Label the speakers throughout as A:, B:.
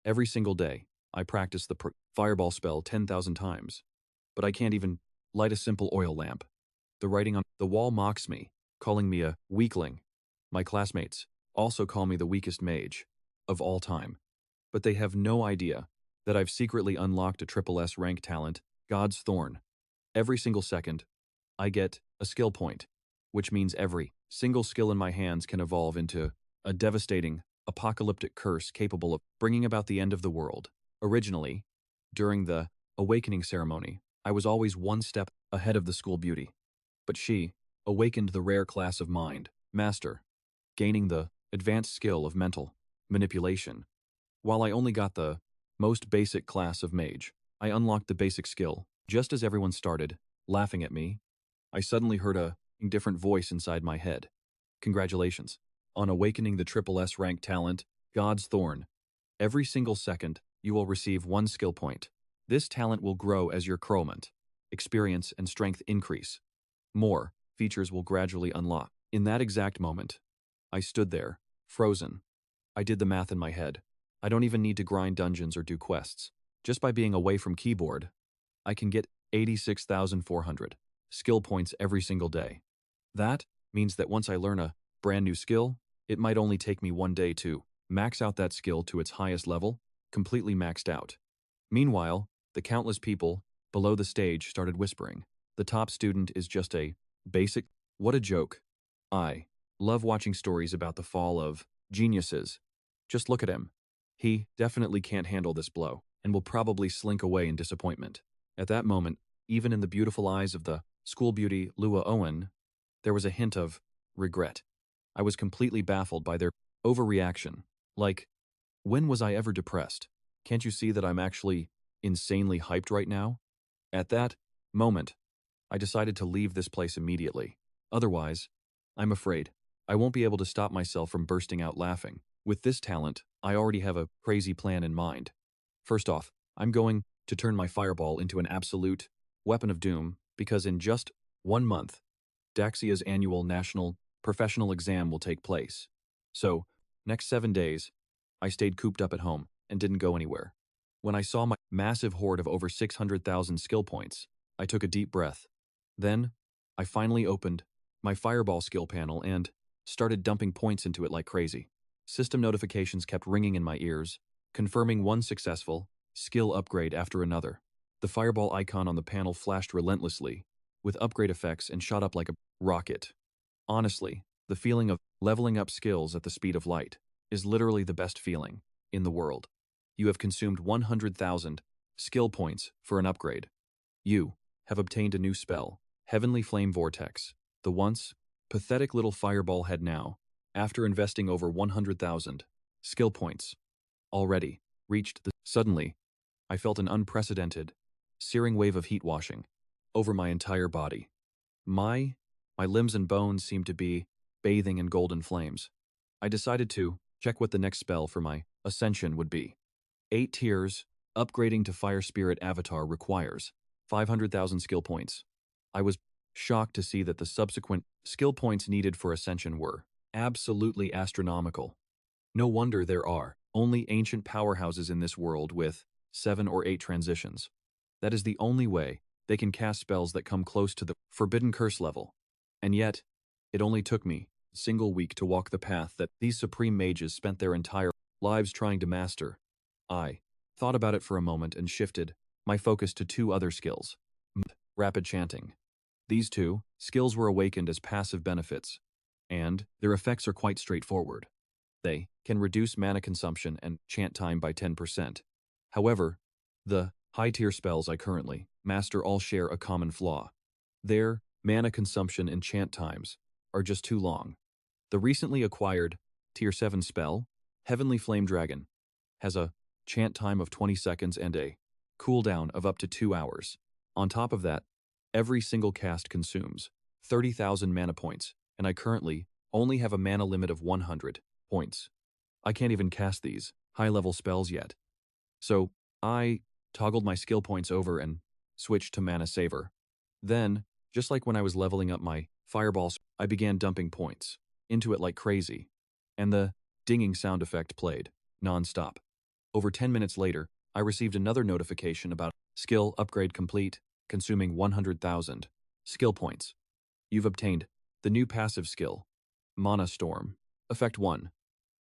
A: Every single day, I practice the fireball spell 10,000 times, but I can't even light a simple oil lamp. The writing on the wall mocks me, calling me a weakling. My classmates also call me the weakest mage of all time, but they have no idea that I've secretly unlocked a triple S rank talent, God's Thorn. Every single second, I get a skill point, which means every single skill in my hands can evolve into a devastating, apocalyptic curse capable of bringing about the end of the world. Originally, during the awakening ceremony, I was always one step ahead of the school beauty. But she awakened the rare class of mind, master, gaining the advanced skill of mental manipulation. While I only got the most basic class of mage, I unlocked the basic skill. Just as everyone started laughing at me, I suddenly heard a different voice inside my head. Congratulations on awakening the triple S rank talent, God's Thorn. Every single second, you will receive one skill point. This talent will grow as your chromant, experience, and strength increase. More features will gradually unlock. In that exact moment, I stood there, frozen. I did the math in my head. I don't even need to grind dungeons or do quests. Just by being away from keyboard, I can get 86,400 skill points every single day. That means that once I learn a brand new skill, it might only take me one day to max out that skill to its highest level, completely maxed out. Meanwhile, the countless people below the stage started whispering, "The top student is just a basic." What a joke. I love watching stories about the fall of geniuses. Just look at him. He definitely can't handle this blow and will probably slink away in disappointment. At that moment, even in the beautiful eyes of the school beauty Lua Owen, there was a hint of regret. I was completely baffled by their overreaction. Like, when was I ever depressed? Can't you see that I'm actually insanely hyped right now? At that moment, I decided to leave this place immediately. Otherwise, I'm afraid I won't be able to stop myself from bursting out laughing. With this talent, I already have a crazy plan in mind. First off, I'm going to turn my fireball into an absolute weapon of doom because in just 1 month, Daxia's annual national professional exam will take place. So, next 7 days, I stayed cooped up at home and didn't go anywhere. When I saw my massive hoard of over 600,000 skill points, I took a deep breath. Then, I finally opened my fireball skill panel and started dumping points into it like crazy. System notifications kept ringing in my ears, confirming one successful skill upgrade after another. The fireball icon on the panel flashed relentlessly, with upgrade effects, and shot up like a rocket. Honestly, the feeling of leveling up skills at the speed of light is literally the best feeling in the world. You have consumed 100,000 skill points for an upgrade. You have obtained a new spell, Heavenly Flame Vortex. The once pathetic little fireball had now, after investing over 100,000 skill points, already reached the... Suddenly, I felt an unprecedented, searing wave of heat washing over my entire body. My limbs and bones seemed to be bathing in golden flames. I decided to check what the next spell for my ascension would be. 8 tiers, upgrading to Fire Spirit Avatar requires 500,000 skill points. I was shocked to see that the subsequent skill points needed for ascension were absolutely astronomical. No wonder there are only ancient powerhouses in this world with 7 or 8 transitions. That is the only way they can cast spells that come close to the forbidden curse level. And yet, it only took me a single week to walk the path that these supreme mages spent their entire lives trying to master. I thought about it for a moment and shifted my focus to 2 other skills. Rapid chanting. These 2 skills were awakened as passive benefits, and their effects are quite straightforward. They can reduce mana consumption and chant time by 10%. However, the high-tier spells I currently master all share a common flaw. Their mana consumption and chant times are just too long. The recently acquired Tier 7 spell, Heavenly Flame Dragon, has a chant time of 20 seconds and a cooldown of up to 2 hours. On top of that, every single cast consumes 30,000 mana points, and I currently only have a mana limit of 100 points. I can't even cast these high-level spells yet. So, I toggled my skill points over and switched to Mana Saver. Then, just like when I was leveling up my fireballs, I began dumping points into it like crazy, and the dinging sound effect played non-stop. Over 10 minutes later, I received another notification about skill upgrade complete, consuming 100,000 skill points. You've obtained the new passive skill, Mana Storm. Effect 1.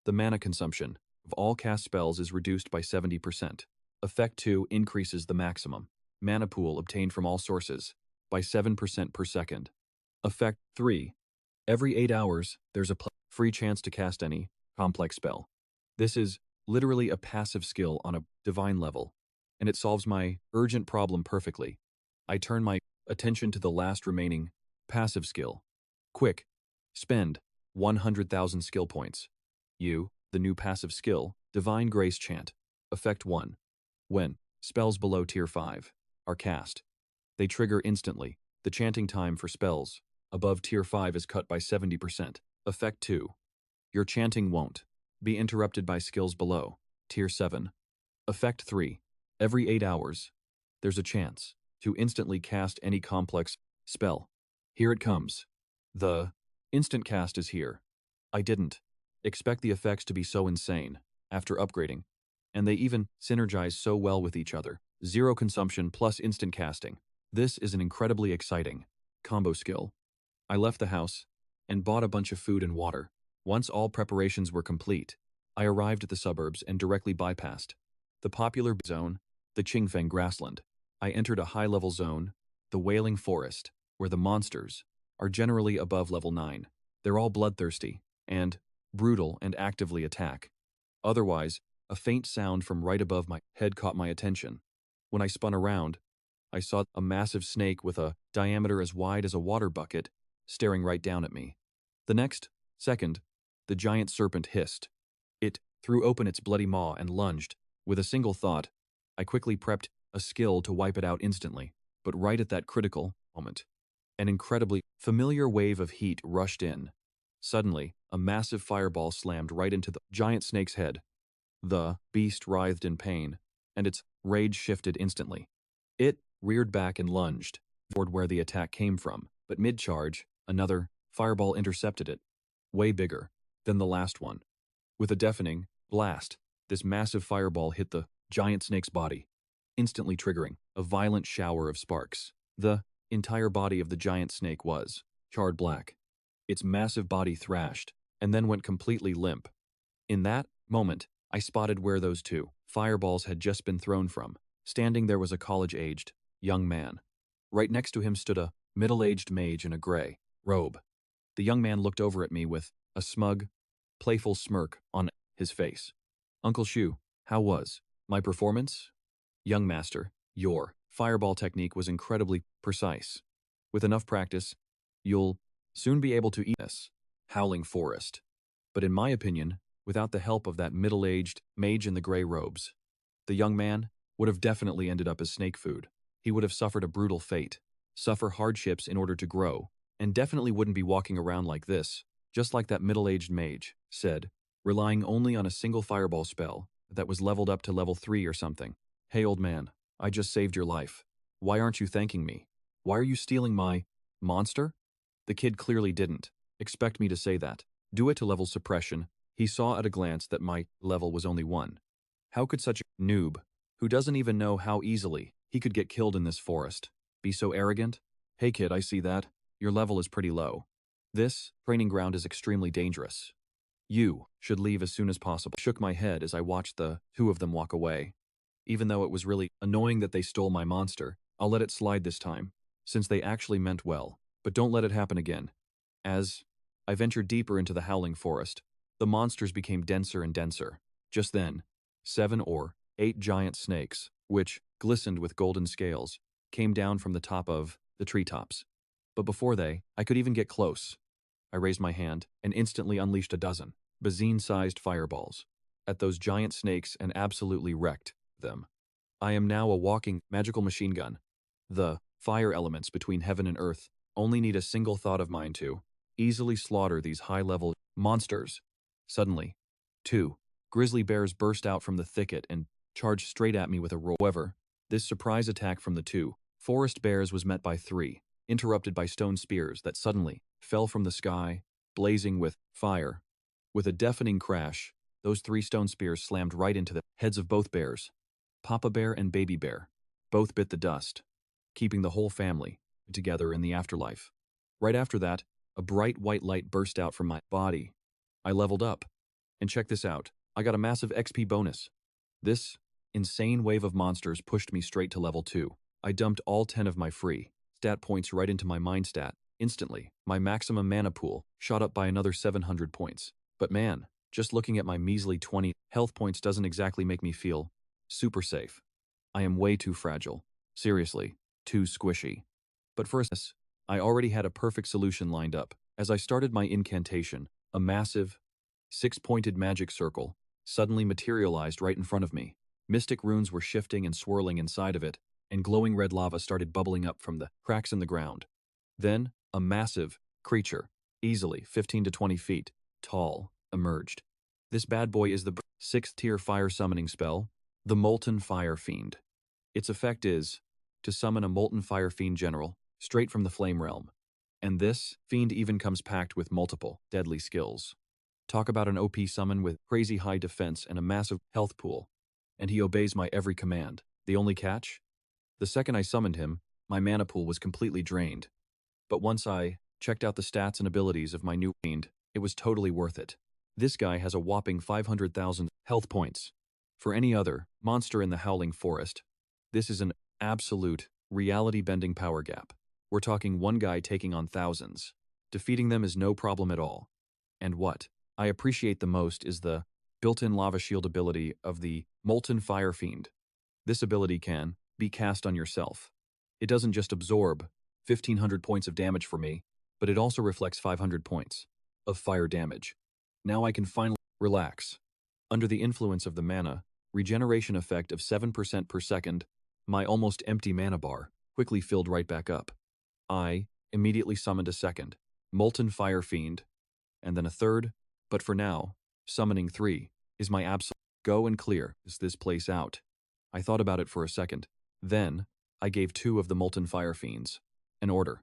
A: The mana consumption of all cast spells is reduced by 70%. Effect 2 increases the maximum mana pool obtained from all sources by 7% per second. Effect 3. Every 8 hours, there's a free chance to cast any complex spell. This is literally a passive skill on a divine level, and it solves my urgent problem perfectly. I turn my attention to the last remaining passive skill. Quick, spend 100,000 skill points. The new passive skill, Divine Grace Chant. Effect 1. When spells below Tier 5 are cast, they trigger instantly. The chanting time for spells above Tier 5 is cut by 70%. Effect 2. Your chanting won't be interrupted by skills below Tier 7. Effect 3. Every 8 hours, there's a chance to instantly cast any complex spell. Here it comes. The instant cast is here. I didn't expect the effects to be so insane after upgrading, and they even synergize so well with each other. Zero consumption plus instant casting. This is an incredibly exciting combo skill. I left the house and bought a bunch of food and water. Once all preparations were complete, I arrived at the suburbs and directly bypassed the popular zone, the Qingfeng grassland. I entered a high-level zone, the Wailing Forest, where the monsters are generally above level 9. They're all bloodthirsty and brutal and actively attack. Otherwise, a faint sound from right above my head caught my attention. When I spun around, I saw a massive snake with a diameter as wide as a water bucket staring right down at me. The next second, the giant serpent hissed. It threw open its bloody maw and lunged. With a single thought, I quickly prepped a skill to wipe it out instantly. But right at that critical moment, an incredibly familiar wave of heat rushed in. Suddenly, a massive fireball slammed right into the giant snake's head. The beast writhed in pain, and its rage shifted instantly. It reared back and lunged toward where the attack came from, but mid-charge, another fireball intercepted it, way bigger than the last one. With a deafening blast, this massive fireball hit the giant snake's body, instantly triggering a violent shower of sparks. The entire body of the giant snake was charred black. Its massive body thrashed, and then went completely limp. In that moment, I spotted where those two fireballs had just been thrown from. Standing there was a college-aged young man. Right next to him stood a middle-aged mage in a gray robe. The young man looked over at me with a smug, playful smirk on his face. "Uncle Shu, how was my performance?" "Young master, your fireball technique was incredibly precise. With enough practice, you'll soon be able to eat this howling forest. But in my opinion, without the help of that middle-aged mage in the gray robes, the young man would have definitely ended up as snake food. He would have suffered a brutal fate, suffer hardships in order to grow, and definitely wouldn't be walking around like this, just like that middle-aged mage said, relying only on a single fireball spell that was leveled up to level 3 or something. Hey old man, I just saved your life. Why aren't you thanking me? Why are you stealing my monster?" The kid clearly didn't expect me to say that. Due to level suppression, he saw at a glance that my level was only 1. How could such a noob, who doesn't even know how easily he could get killed in this forest, be so arrogant? "Hey kid, I see that. Your level is pretty low. This training ground is extremely dangerous. You should leave as soon as possible." Shook my head as I watched the two of them walk away. Even though it was really annoying that they stole my monster, I'll let it slide this time, since they actually meant well. But don't let it happen again. As I ventured deeper into the howling forest, the monsters became denser and denser. Just then, 7 or 8 giant snakes, which glistened with golden scales, came down from the top of the treetops. But before I could even get close, I raised my hand and instantly unleashed a dozen bazine-sized fireballs at those giant snakes and absolutely wrecked them. I am now a walking magical machine gun. The fire elements between heaven and earth only need a single thought of mine to easily slaughter these high-level monsters. Suddenly, 2 grizzly bears burst out from the thicket and charged straight at me with a roar. However, this surprise attack from the 2 forest bears was met by 3, interrupted by stone spears that suddenly fell from the sky, blazing with fire. With a deafening crash, Those 3 stone spears slammed right into the heads of both bears. Papa Bear and Baby Bear both bit the dust, keeping the whole family together in the afterlife. Right after that, a bright white light burst out from my body. I leveled up. And check this out, I got a massive XP bonus. This insane wave of monsters pushed me straight to level 2. I dumped all 10 of my free stat points right into my mind stat. Instantly, my maximum mana pool shot up by another 700 points. But man, just looking at my measly 20 health points doesn't exactly make me feel super safe. I am way too fragile. Seriously, too squishy. But for this, I already had a perfect solution lined up. As I started my incantation, a massive, 6-pointed magic circle suddenly materialized right in front of me. Mystic runes were shifting and swirling inside of it, and glowing red lava started bubbling up from the cracks in the ground. Then, a massive creature, easily 15 to 20 feet tall, emerged. This bad boy is the 6th tier fire summoning spell, the Molten Fire Fiend. Its effect is to summon a Molten Fire Fiend general straight from the Flame Realm. And this fiend even comes packed with multiple deadly skills. Talk about an OP summon with crazy high defense and a massive health pool. And he obeys my every command. The only catch? The second I summoned him, my mana pool was completely drained. But once I checked out the stats and abilities of my new fiend, it was totally worth it. This guy has a whopping 500,000 health points. For any other monster in the Howling Forest, this is an absolute reality-bending power gap. We're talking one guy taking on thousands. Defeating them is no problem at all. And what I appreciate the most is the built-in lava shield ability of the Molten Fire Fiend. This ability can be cast on yourself. It doesn't just absorb 1,500 points of damage for me, but it also reflects 500 points of fire damage. Now I can finally relax. Under the influence of the mana regeneration effect of 7% per second, my almost empty mana bar quickly filled right back up. I immediately summoned a second Molten Fire Fiend, and then a third, but for now, summoning 3 is my absolute go and clear this place out. I thought about it for a second. Then, I gave 2 of the Molten Fire Fiends an order.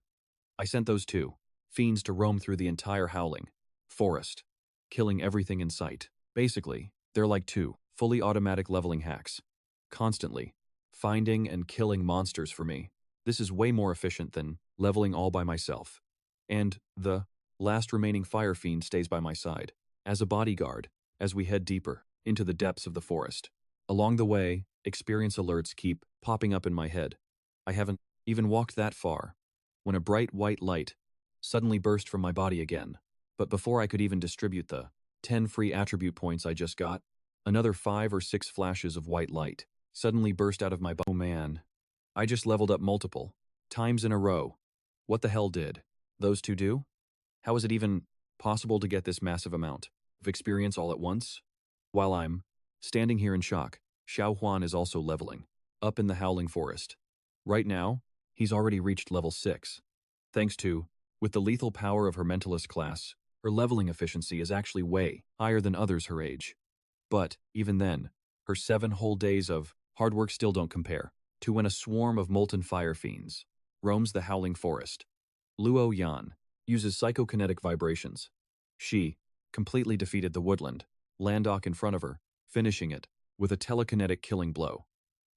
A: I sent those 2 fiends to roam through the entire Howling Forest, killing everything in sight. Basically, they're like 2 fully automatic leveling hacks, constantly finding and killing monsters for me. This is way more efficient than leveling all by myself. And the last remaining fire fiend stays by my side as a bodyguard as we head deeper into the depths of the forest. Along the way, experience alerts keep popping up in my head. I haven't even walked that far when a bright white light suddenly burst from my body again. But before I could even distribute the 10 free attribute points I just got, another 5 or 6 flashes of white light suddenly burst out of my body. Oh man, I just leveled up multiple times in a row. What the hell did those 2 do? How is it even possible to get this massive amount of experience all at once? While I'm standing here in shock, Xiao Huan is also leveling up in the Howling Forest. Right now, he's already reached level 6. Thanks to, with the lethal power of her Mentalist class, her leveling efficiency is actually way higher than others her age. But, even then, her 7 whole days of hard work still don't compare to when a swarm of Molten Fire Fiends roams the Howling Forest. Luo Yan uses psychokinetic vibrations. She completely defeated the woodland Landok in front of her, finishing it with a telekinetic killing blow.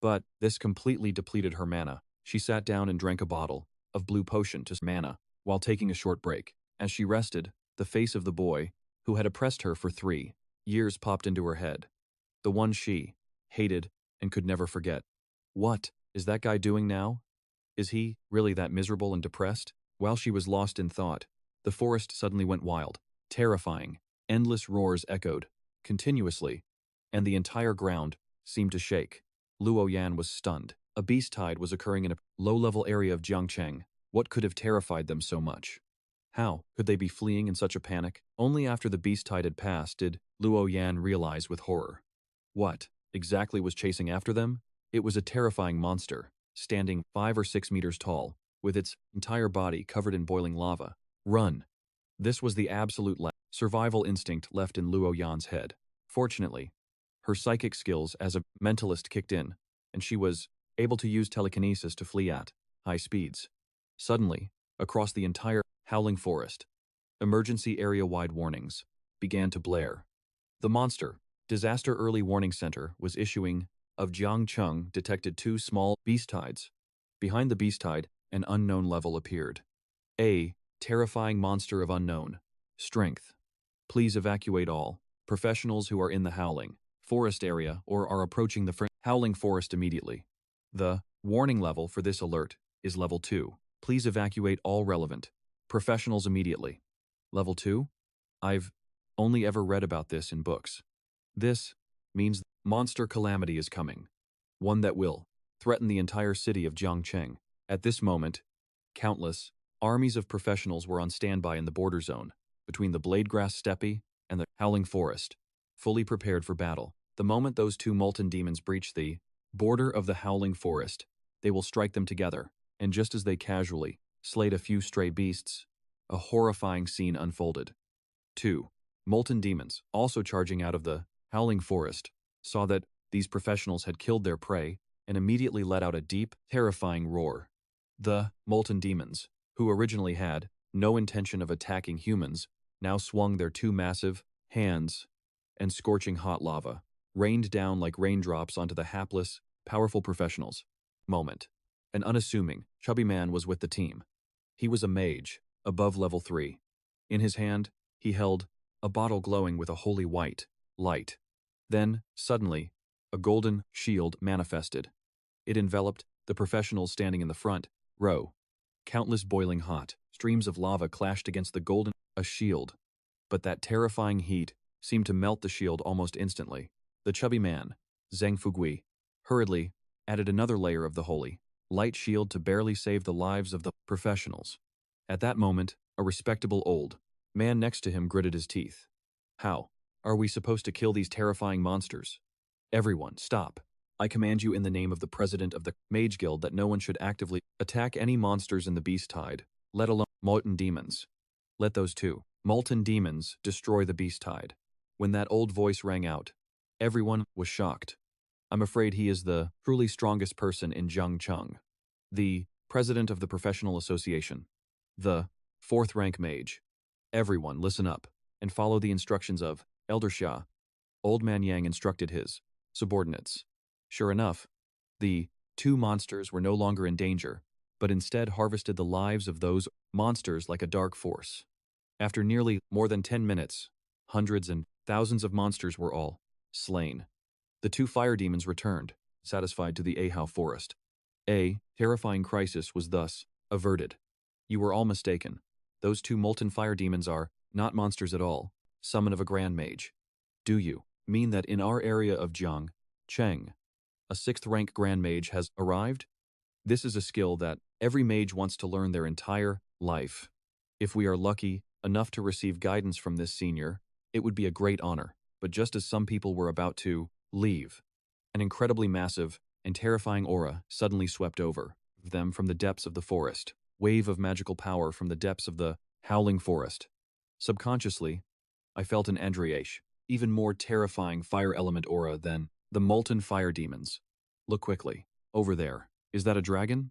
A: But this completely depleted her mana. She sat down and drank a bottle of blue potion to mana while taking a short break. As she rested, the face of the boy who had oppressed her for 3 years popped into her head. The one she hated and could never forget. What is that guy doing now? Is he really that miserable and depressed? While she was lost in thought, the forest suddenly went wild. Terrifying, endless roars echoed continuously, and the entire ground seemed to shake. Luo Yan was stunned. A beast tide was occurring in a low-level area of Jiangcheng. What could have terrified them so much? How could they be fleeing in such a panic? Only after the beast tide had passed did Luo Yan realize with horror. What exactly was chasing after them? It was a terrifying monster, standing 5 or 6 meters tall, with its entire body covered in boiling lava. Run! This was the absolute survival instinct left in Luo Yan's head. Fortunately, her psychic skills as a mentalist kicked in, and she was able to use telekinesis to flee at high speeds. Suddenly, across the entire Howling Forest, emergency area-wide warnings began to blare. The monster Disaster Early Warning Center was issuing of Jiangcheng detected 2 small beast tides. Behind the beast tide, an unknown level appeared. A terrifying monster of unknown strength. Please evacuate all professionals who are in the Howling Forest area or are approaching the Howling Forest immediately. The warning level for this alert is Level 2. Please evacuate all relevant professionals immediately. Level 2? I've only ever read about this in books. This means monster calamity is coming. One that will threaten the entire city of Jiangcheng. At this moment, countless armies of professionals were on standby in the border zone between the Bladegrass Steppe and the Howling Forest, fully prepared for battle. The moment those 2 molten demons breach the border of the Howling Forest, they will strike them together, and just as they casually slayed a few stray beasts, a horrifying scene unfolded. 2 molten demons, also charging out of the Howling Forest, saw that these professionals had killed their prey and immediately let out a deep, terrifying roar. The molten demons, who originally had no intention of attacking humans, now swung their 2 massive hands, and scorching hot lava rained down like raindrops onto the hapless, powerful professionals. Moment. An unassuming, chubby man was with the team. He was a mage, above level 3. In his hand, he held a bottle glowing with a holy white light. Then, suddenly, a golden shield manifested. It enveloped the professionals standing in the front row. Countless boiling hot streams of lava clashed against the golden shield, but that terrifying heat seemed to melt the shield almost instantly. The chubby man, Zheng Fugui, hurriedly added another layer of the holy light shield to barely save the lives of the professionals. At that moment, a respectable old man next to him gritted his teeth. How are we supposed to kill these terrifying monsters? Everyone, stop. I command you in the name of the president of the Mage Guild that no one should actively attack any monsters in the beast tide, let alone molten demons. Let those 2 molten demons destroy the beast tide. When that old voice rang out, everyone was shocked. I'm afraid he is the truly strongest person in Jiangcheng, the president of the professional association, the 4th rank mage. Everyone, listen up and follow the instructions of Elder Xia. Old Man Yang instructed his subordinates. Sure enough, the 2 monsters were no longer in danger, but instead harvested the lives of those monsters like a dark force. After nearly more than 10 minutes, hundreds and thousands of monsters were all slain. The 2 fire demons returned, satisfied to the Ahau forest. A terrifying crisis was thus averted. You were all mistaken. Those 2 molten fire demons are not monsters at all. Summon of a grand mage. Do you mean that in our area of Jiangcheng, a 6th rank grand mage has arrived? This is a skill that every mage wants to learn their entire life. If we are lucky enough to receive guidance from this senior, it would be a great honor. But just as some people were about to leave, an incredibly massive and terrifying aura suddenly swept over them from the depths of the forest. Wave of magical power from the depths of the Howling Forest. Subconsciously, I felt an Andriash, even more terrifying fire element aura than the molten fire demons. Look quickly. Over there. Is that a dragon?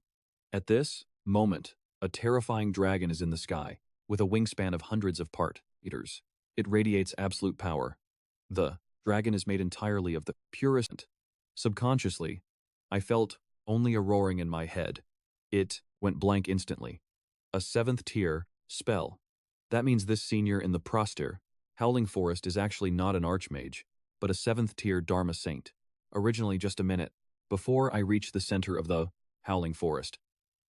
A: At this moment, a terrifying dragon is in the sky, with a wingspan of hundreds of meters. It radiates absolute power. The dragon is made entirely of the purest. Subconsciously, I felt only a roaring in my head. It went blank instantly. A 7th tier spell. That means this senior in the Proster Howling Forest is actually not an archmage, but a 7th tier Dharma saint. Originally just a minute before I reached the center of the Howling Forest,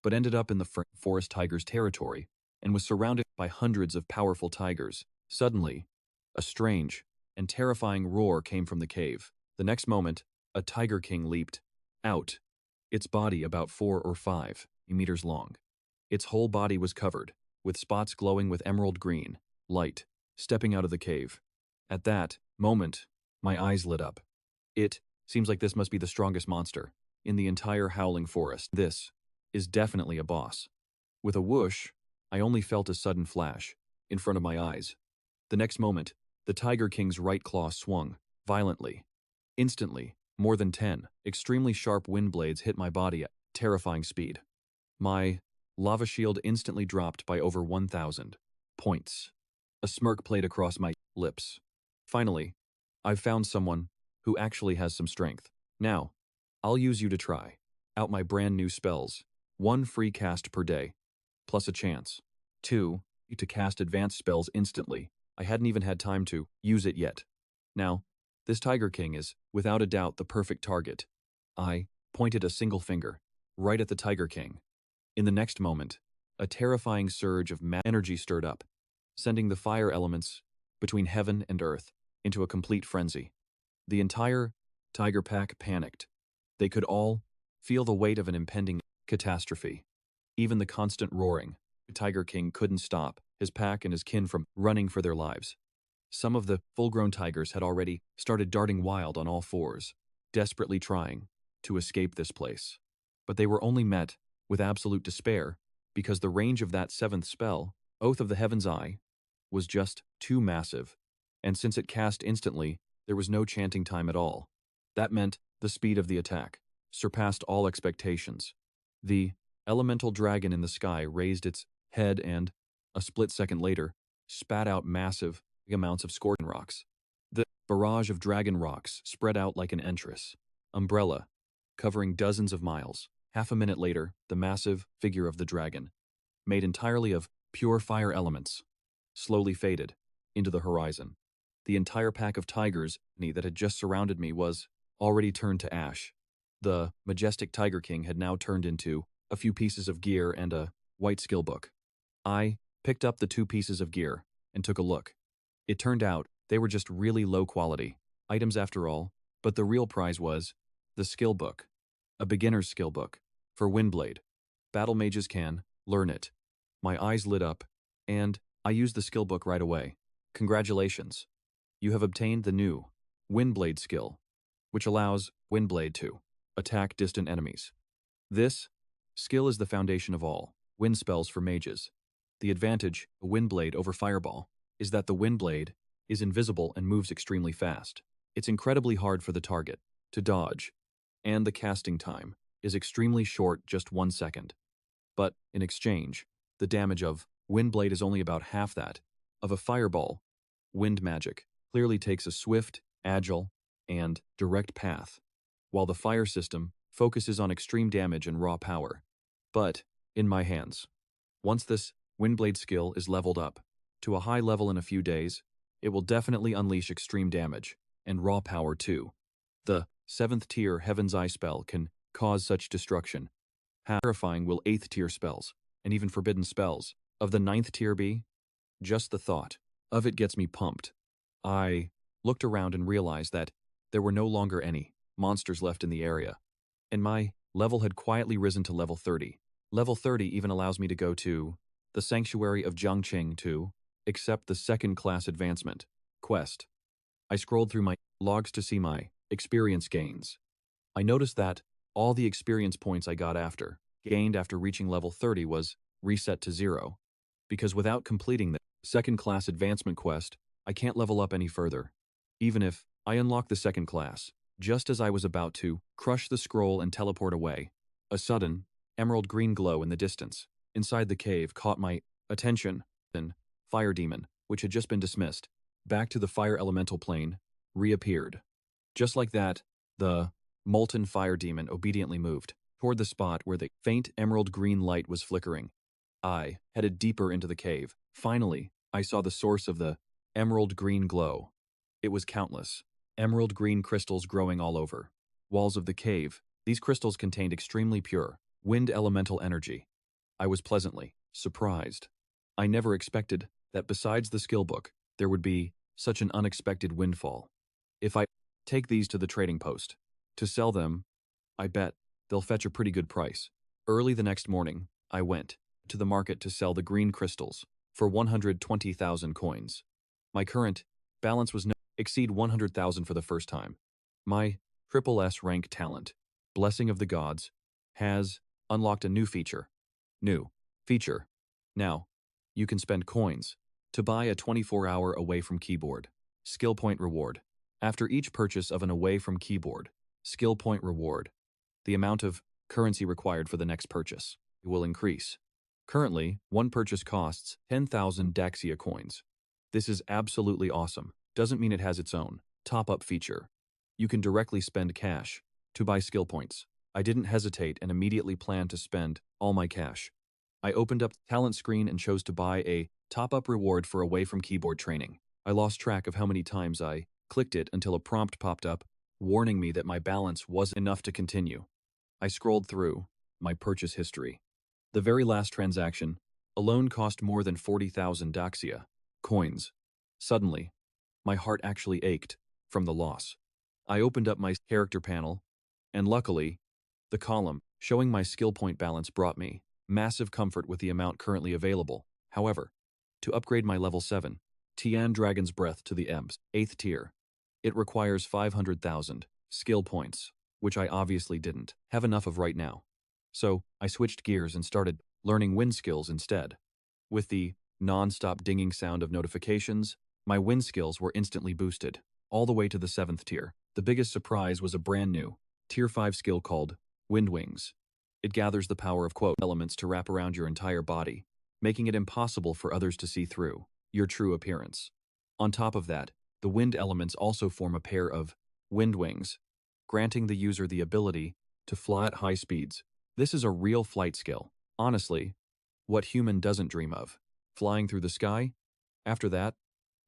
A: but ended up in the forest tiger's territory and was surrounded by hundreds of powerful tigers. Suddenly, a strange and terrifying roar came from the cave. The next moment, a tiger king leaped out, its body about 4 or 5 meters long. Its whole body was covered, with spots glowing with emerald green light, stepping out of the cave. At that moment, my eyes lit up. It seems like this must be the strongest monster in the entire Howling Forest. This is definitely a boss. With a whoosh, I only felt a sudden flash in front of my eyes. The next moment, the Tiger King's right claw swung violently. Instantly, more than 10 extremely sharp wind blades hit my body at terrifying speed. My lava shield instantly dropped by over 1,000 points. A smirk played across my lips. Finally, I've found someone who actually has some strength. Now, I'll use you to try out my brand new spells. 1 free cast per day, plus a chance. 2, to cast advanced spells instantly. I hadn't even had time to use it yet. Now, this Tiger King is, without a doubt, the perfect target. I pointed a single finger right at the Tiger King. In the next moment, a terrifying surge of energy stirred up, sending the fire elements between heaven and earth into a complete frenzy. The entire tiger pack panicked. They could all feel the weight of an impending catastrophe. Even the constant roaring, the Tiger King couldn't stop his pack and his kin from running for their lives. Some of the full-grown tigers had already started darting wild on all fours, desperately trying to escape this place. But they were only met with absolute despair because the range of that 7th spell, Oath of the Heaven's Eye, was just too massive, and since it cast instantly, there was no chanting time at all. That meant the speed of the attack surpassed all expectations. The elemental dragon in the sky raised its head and, a split second later, spat out massive amounts of scorpion rocks. The barrage of dragon rocks spread out like an umbrella, covering dozens of miles. Half a minute later, the massive figure of the dragon, made entirely of pure fire elements, slowly faded into the horizon. The entire pack of tigers that had just surrounded me was already turned to ash. The majestic Tiger King had now turned into a few pieces of gear and a white skill book. I picked up the 2 pieces of gear and took a look. It turned out they were just really low-quality items after all, but the real prize was the skill book, a beginner's skill book for Windblade. Battle mages can learn it. My eyes lit up, and I used the skill book right away. Congratulations. You have obtained the new Windblade skill, which allows Windblade to attack distant enemies. This skill is the foundation of all wind spells for mages. The advantage of Windblade over Fireball is that the Windblade is invisible and moves extremely fast. It's incredibly hard for the target to dodge, and the casting time is extremely short, just 1 second. But in exchange, the damage of Windblade is only about half that of a Fireball. Wind magic clearly takes a swift, agile, and direct path, while the fire system focuses on extreme damage and raw power. But, in my hands, once this Windblade skill is leveled up to a high level in a few days, it will definitely unleash extreme damage and raw power too. The 7th tier Heaven's Eye spell can cause such destruction. How terrifying will 8th tier spells, and even forbidden spells, of the 9th tier be? Just the thought of it gets me pumped. I looked around and realized that there were no longer any monsters left in the area, and my level had quietly risen to level 30. Level 30 even allows me to go to the Sanctuary of Jiangqing to accept the 2nd class advancement quest. I scrolled through my logs to see my experience gains. I noticed that all the experience points I gained after reaching level 30 was reset to 0, because without completing the 2nd class advancement quest, I can't level up any further. Even if I unlock the 2nd class, just as I was about to crush the scroll and teleport away, a sudden, emerald green glow in the distance inside the cave caught my attention. Then, Fire Demon, which had just been dismissed back to the fire elemental plane, reappeared. Just like that, the molten fire demon obediently moved toward the spot where the faint emerald green light was flickering. I headed deeper into the cave. Finally, I saw the source of the emerald green glow. It was countless emerald green crystals growing all over walls of the cave. These crystals contained extremely pure wind elemental energy. I was pleasantly surprised. I never expected that besides the skill book, there would be such an unexpected windfall. If I take these to the trading post to sell them, I bet they'll fetch a pretty good price. Early the next morning, I went to the market to sell the green crystals for 120,000 coins. My current balance was exceed 100,000 for the first time. My triple S rank talent, Blessing of the Gods, has unlocked a new feature. Now, you can spend coins to buy a 24-hour away from keyboard skill point reward. After each purchase of an away from keyboard skill point reward, the amount of currency required for the next purchase will increase. Currently, one purchase costs 10,000 Daxia coins. This is absolutely awesome. Doesn't mean it has its own top-up feature. You can directly spend cash to buy skill points. I didn't hesitate and immediately planned to spend all my cash. I opened up the talent screen and chose to buy a top-up reward for away from keyboard training. I lost track of how many times I clicked it until a prompt popped up, warning me that my balance wasn't enough to continue. I scrolled through my purchase history. The very last transaction alone cost more than 40,000 Daxia coins. Suddenly, my heart actually ached from the loss. I opened up my character panel, and luckily, the column showing my skill point balance brought me massive comfort with the amount currently available. However, to upgrade my level 7 Tian Dragon's Breath to the EM's 8th tier, it requires 500,000 skill points, which I obviously didn't have enough of right now. So, I switched gears and started learning wind skills instead. With the non-stop dinging sound of notifications, my wind skills were instantly boosted, all the way to the 7th tier. The biggest surprise was a brand new, Tier 5 skill called Wind Wings. It gathers the power of quote elements to wrap around your entire body, making it impossible for others to see through your true appearance. On top of that, the wind elements also form a pair of wind wings, granting the user the ability to fly at high speeds. This is a real flight skill. Honestly, what human doesn't dream of? Flying through the sky? After that,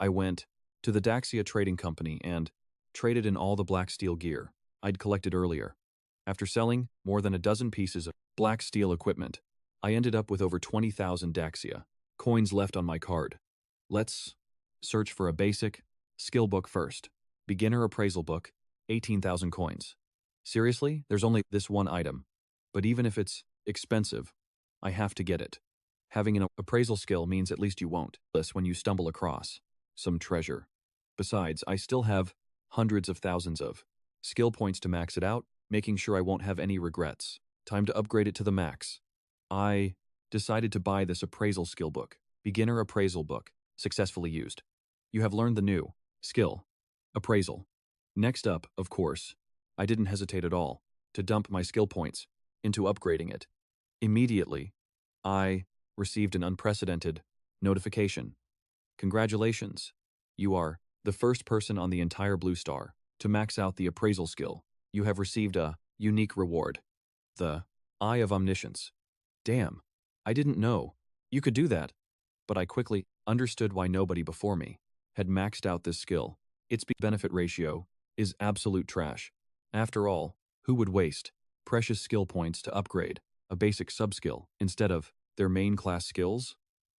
A: I went to the Daxia Trading Company and traded in all the black steel gear I'd collected earlier. After selling more than a dozen pieces of black steel equipment, I ended up with over 20,000 Daxia coins left on my card. Let's search for a basic skill book first. Beginner appraisal book, 18,000 coins. Seriously, there's only this one item. But even if it's expensive, I have to get it. Having an appraisal skill means at least you won't miss when you stumble across some treasure. Besides, I still have hundreds of thousands of skill points to max it out, making sure I won't have any regrets. Time to upgrade it to the max. I decided to buy this appraisal skill book, beginner appraisal book, successfully used. You have learned the new skill, appraisal. Next up, of course, I didn't hesitate at all to dump my skill points into upgrading it. Immediately, I received an unprecedented notification. Congratulations, you are the first person on the entire Blue Star to max out the appraisal skill. You have received a unique reward, the Eye of Omniscience. Damn, I didn't know you could do that, but I quickly understood why nobody before me had maxed out this skill. Its benefit ratio is absolute trash. After all, who would waste precious skill points to upgrade a basic subskill instead of their main class skills?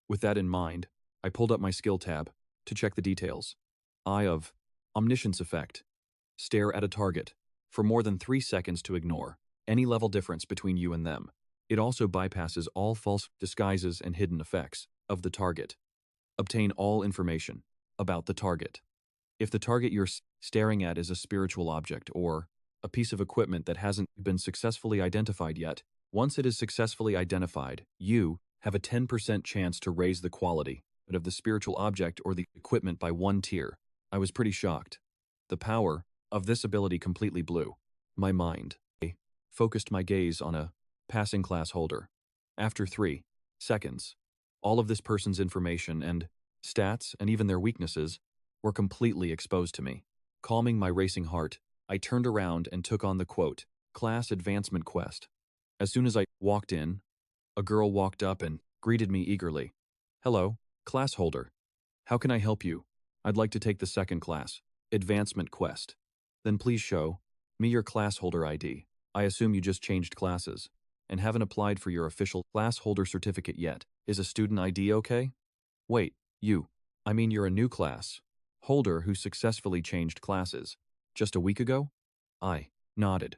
A: With that in mind, I pulled up my skill tab to check the details. Eye of Omniscience effect. Stare at a target for more than 3 seconds to ignore any level difference between you and them. It also bypasses all false disguises and hidden effects of the target. Obtain all information about the target. If the target you're staring at is a spiritual object or a piece of equipment that hasn't been successfully identified yet, once it is successfully identified, you have a 10% chance to raise the quality of the spiritual object or the equipment by 1 tier. I was pretty shocked. The power of this ability completely blew my mind. I focused my gaze on a passing class holder. After 3 seconds, all of this person's information and stats and even their weaknesses were completely exposed to me. Calming my racing heart, I turned around and took on the quote, class advancement quest. As soon as I walked in, a girl walked up and greeted me eagerly. Hello, class holder. How can I help you? I'd like to take the second class advancement quest. Then please show me your class holder ID. I assume you just changed classes and haven't applied for your official class holder certificate yet. Is a student ID okay? Wait, I mean you're a new class holder who successfully changed classes just a week ago? I nodded.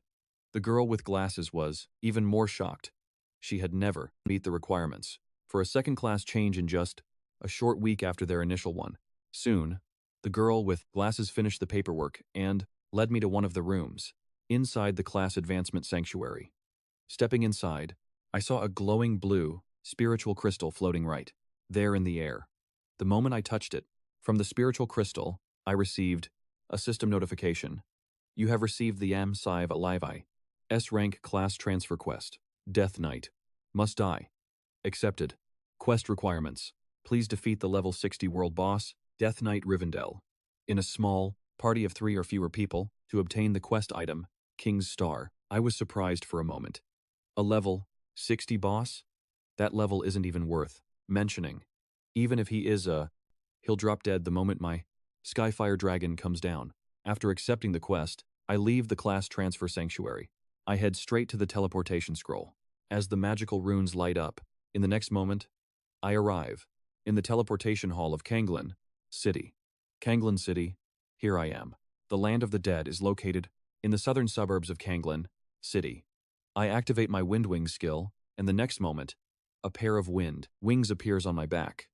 A: The girl with glasses was even more shocked. She had never met the requirements for a second class change in just a short week after their initial one. Soon, the girl with glasses finished the paperwork and led me to one of the rooms inside the class advancement sanctuary. Stepping inside, I saw a glowing blue spiritual crystal floating right there in the air. The moment I touched it, from the spiritual crystal, I received a system notification. You have received the M5 Alivi S-rank class transfer quest. Death Knight. Must die. Accepted. Quest requirements. Please defeat the level 60 world boss, Death Knight Rivendell, in a small, Party of 3 or fewer people to obtain the quest item, King's Star. I was surprised for a moment. A level 60 boss? That level isn't even worth mentioning. Even if he'll drop dead the moment my Skyfire Dragon comes down. After accepting the quest, I leave the class transfer sanctuary. I head straight to the teleportation scroll. As the magical runes light up, in the next moment, I arrive in the teleportation hall of Kanglin City. Kanglin City, here I am. The land of the dead is located in the southern suburbs of Kanglin City. I activate my Windwing skill, and the next moment, a pair of wings appears on my back.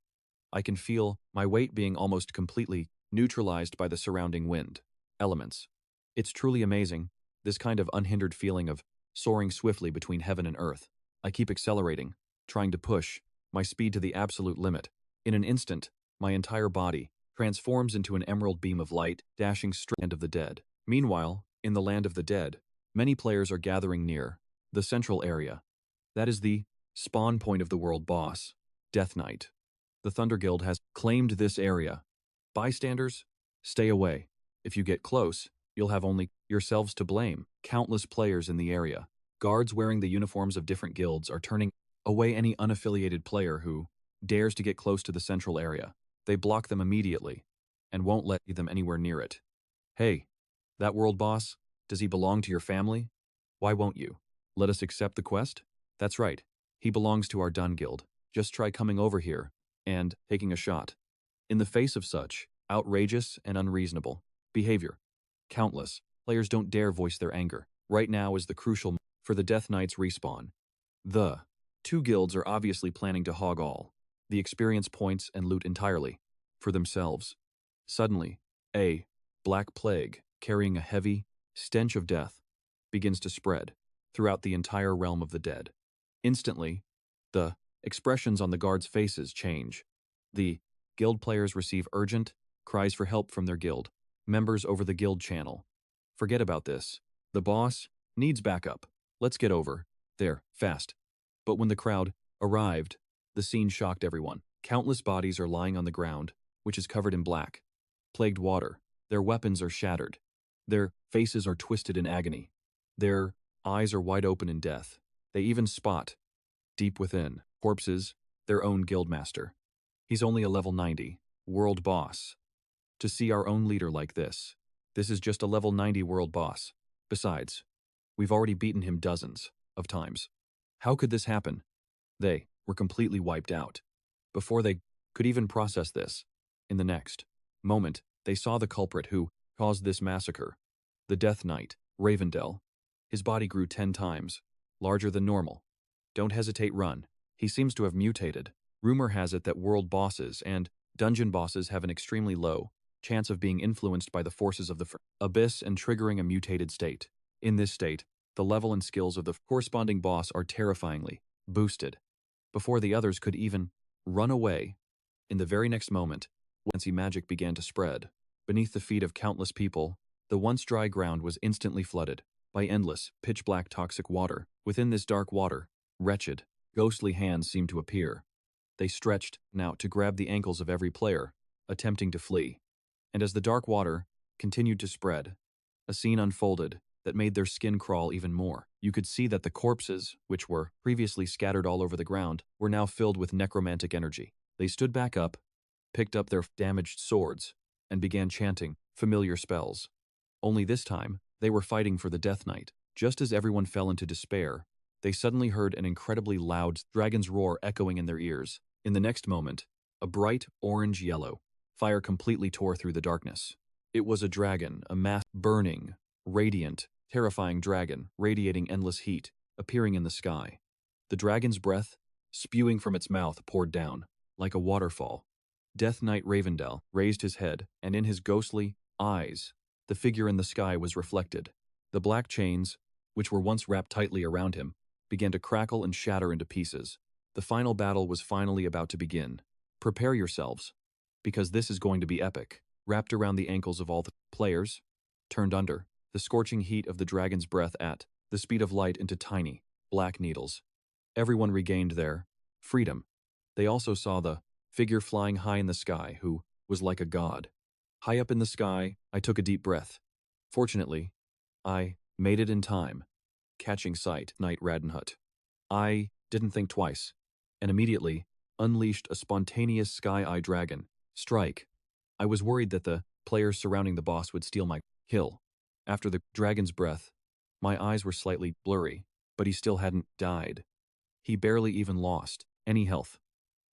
A: I can feel my weight being almost completely neutralized by the surrounding wind elements. It's truly amazing, this kind of unhindered feeling of soaring swiftly between heaven and earth. I keep accelerating, trying to push my speed to the absolute limit. In an instant, my entire body transforms into an emerald beam of light, dashing straight into the dead. Meanwhile, in the land of the dead, many players are gathering near the central area. That is the spawn point of the world boss, Death Knight. The Thunder Guild has claimed this area. Bystanders, stay away. If you get close, you'll have only yourselves to blame. Countless players in the area. Guards wearing the uniforms of different guilds are turning away any unaffiliated player who dares to get close to the central area. They block them immediately and won't let them anywhere near it. Hey, that world boss, does he belong to your family? Why won't you let us accept the quest? That's right, he belongs to our Dun Guild. Just try coming over here and taking a shot. In the face of such outrageous and unreasonable behavior, countless players don't dare voice their anger. Right now is the crucial moment for the Death Knight's respawn. The two guilds are obviously planning to hog all the experience points and loot entirely for themselves. Suddenly, a black plague carrying a heavy stench of death begins to spread throughout the entire realm of the dead. Instantly, the expressions on the guards' faces change. The guild players receive urgent cries for help from their guild members over the guild channel. Forget about this. The boss needs backup. Let's get over there fast. But when the crowd arrived, the scene shocked everyone. Countless bodies are lying on the ground, which is covered in black, plagued water. Their weapons are shattered. Their faces are twisted in agony. Their eyes are wide open in death. They even spot, deep within, corpses, their own guildmaster. He's only a level 90, world boss. To see our own leader like this is just a level 90 world boss. Besides, we've already beaten him dozens of times. How could this happen? They were completely wiped out. Before they could even process this, in the next moment, they saw the culprit who caused this massacre. The Death Knight, Ravendell. His body grew 10 times, larger than normal. Don't hesitate, run. He seems to have mutated. Rumor has it that world bosses and dungeon bosses have an extremely low chance of being influenced by the forces of the abyss and triggering a mutated state. In this state, the level and skills of the corresponding boss are terrifyingly boosted. Before the others could even run away, in the very next moment, fancy magic began to spread. Beneath the feet of countless people, the once dry ground was instantly flooded by endless, pitch-black toxic water. Within this dark water, wretched, ghostly hands seemed to appear. They stretched out to grab the ankles of every player, attempting to flee. And as the dark water continued to spread, a scene unfolded that made their skin crawl even more. You could see that the corpses, which were previously scattered all over the ground, were now filled with necromantic energy. They stood back up, picked up their damaged swords, and began chanting familiar spells. Only this time, they were fighting for the Death Knight. Just as everyone fell into despair, they suddenly heard an incredibly loud dragon's roar echoing in their ears. In the next moment, a bright orange-yellow fire completely tore through the darkness. It was a dragon, a mass burning, radiant, terrifying dragon, radiating endless heat, appearing in the sky. The dragon's breath, spewing from its mouth, poured down, like a waterfall. Death Knight Ravendell raised his head, and in his ghostly eyes, the figure in the sky was reflected. The black chains, which were once wrapped tightly around him, began to crackle and shatter into pieces. The final battle was finally about to begin. Prepare yourselves, because this is going to be epic. Wrapped around the ankles of all the players, turned under the scorching heat of the dragon's breath at the speed of light into tiny, black needles. Everyone regained their freedom. They also saw the figure flying high in the sky who was like a god, High up in the sky, I took a deep breath. Fortunately, I made it in time, catching sight, Knight Radenhut. I didn't think twice, and immediately unleashed a spontaneous sky-eye dragon strike. I was worried that the players surrounding the boss would steal my kill. After the dragon's breath, my eyes were slightly blurry, but he still hadn't died. He barely even lost any health.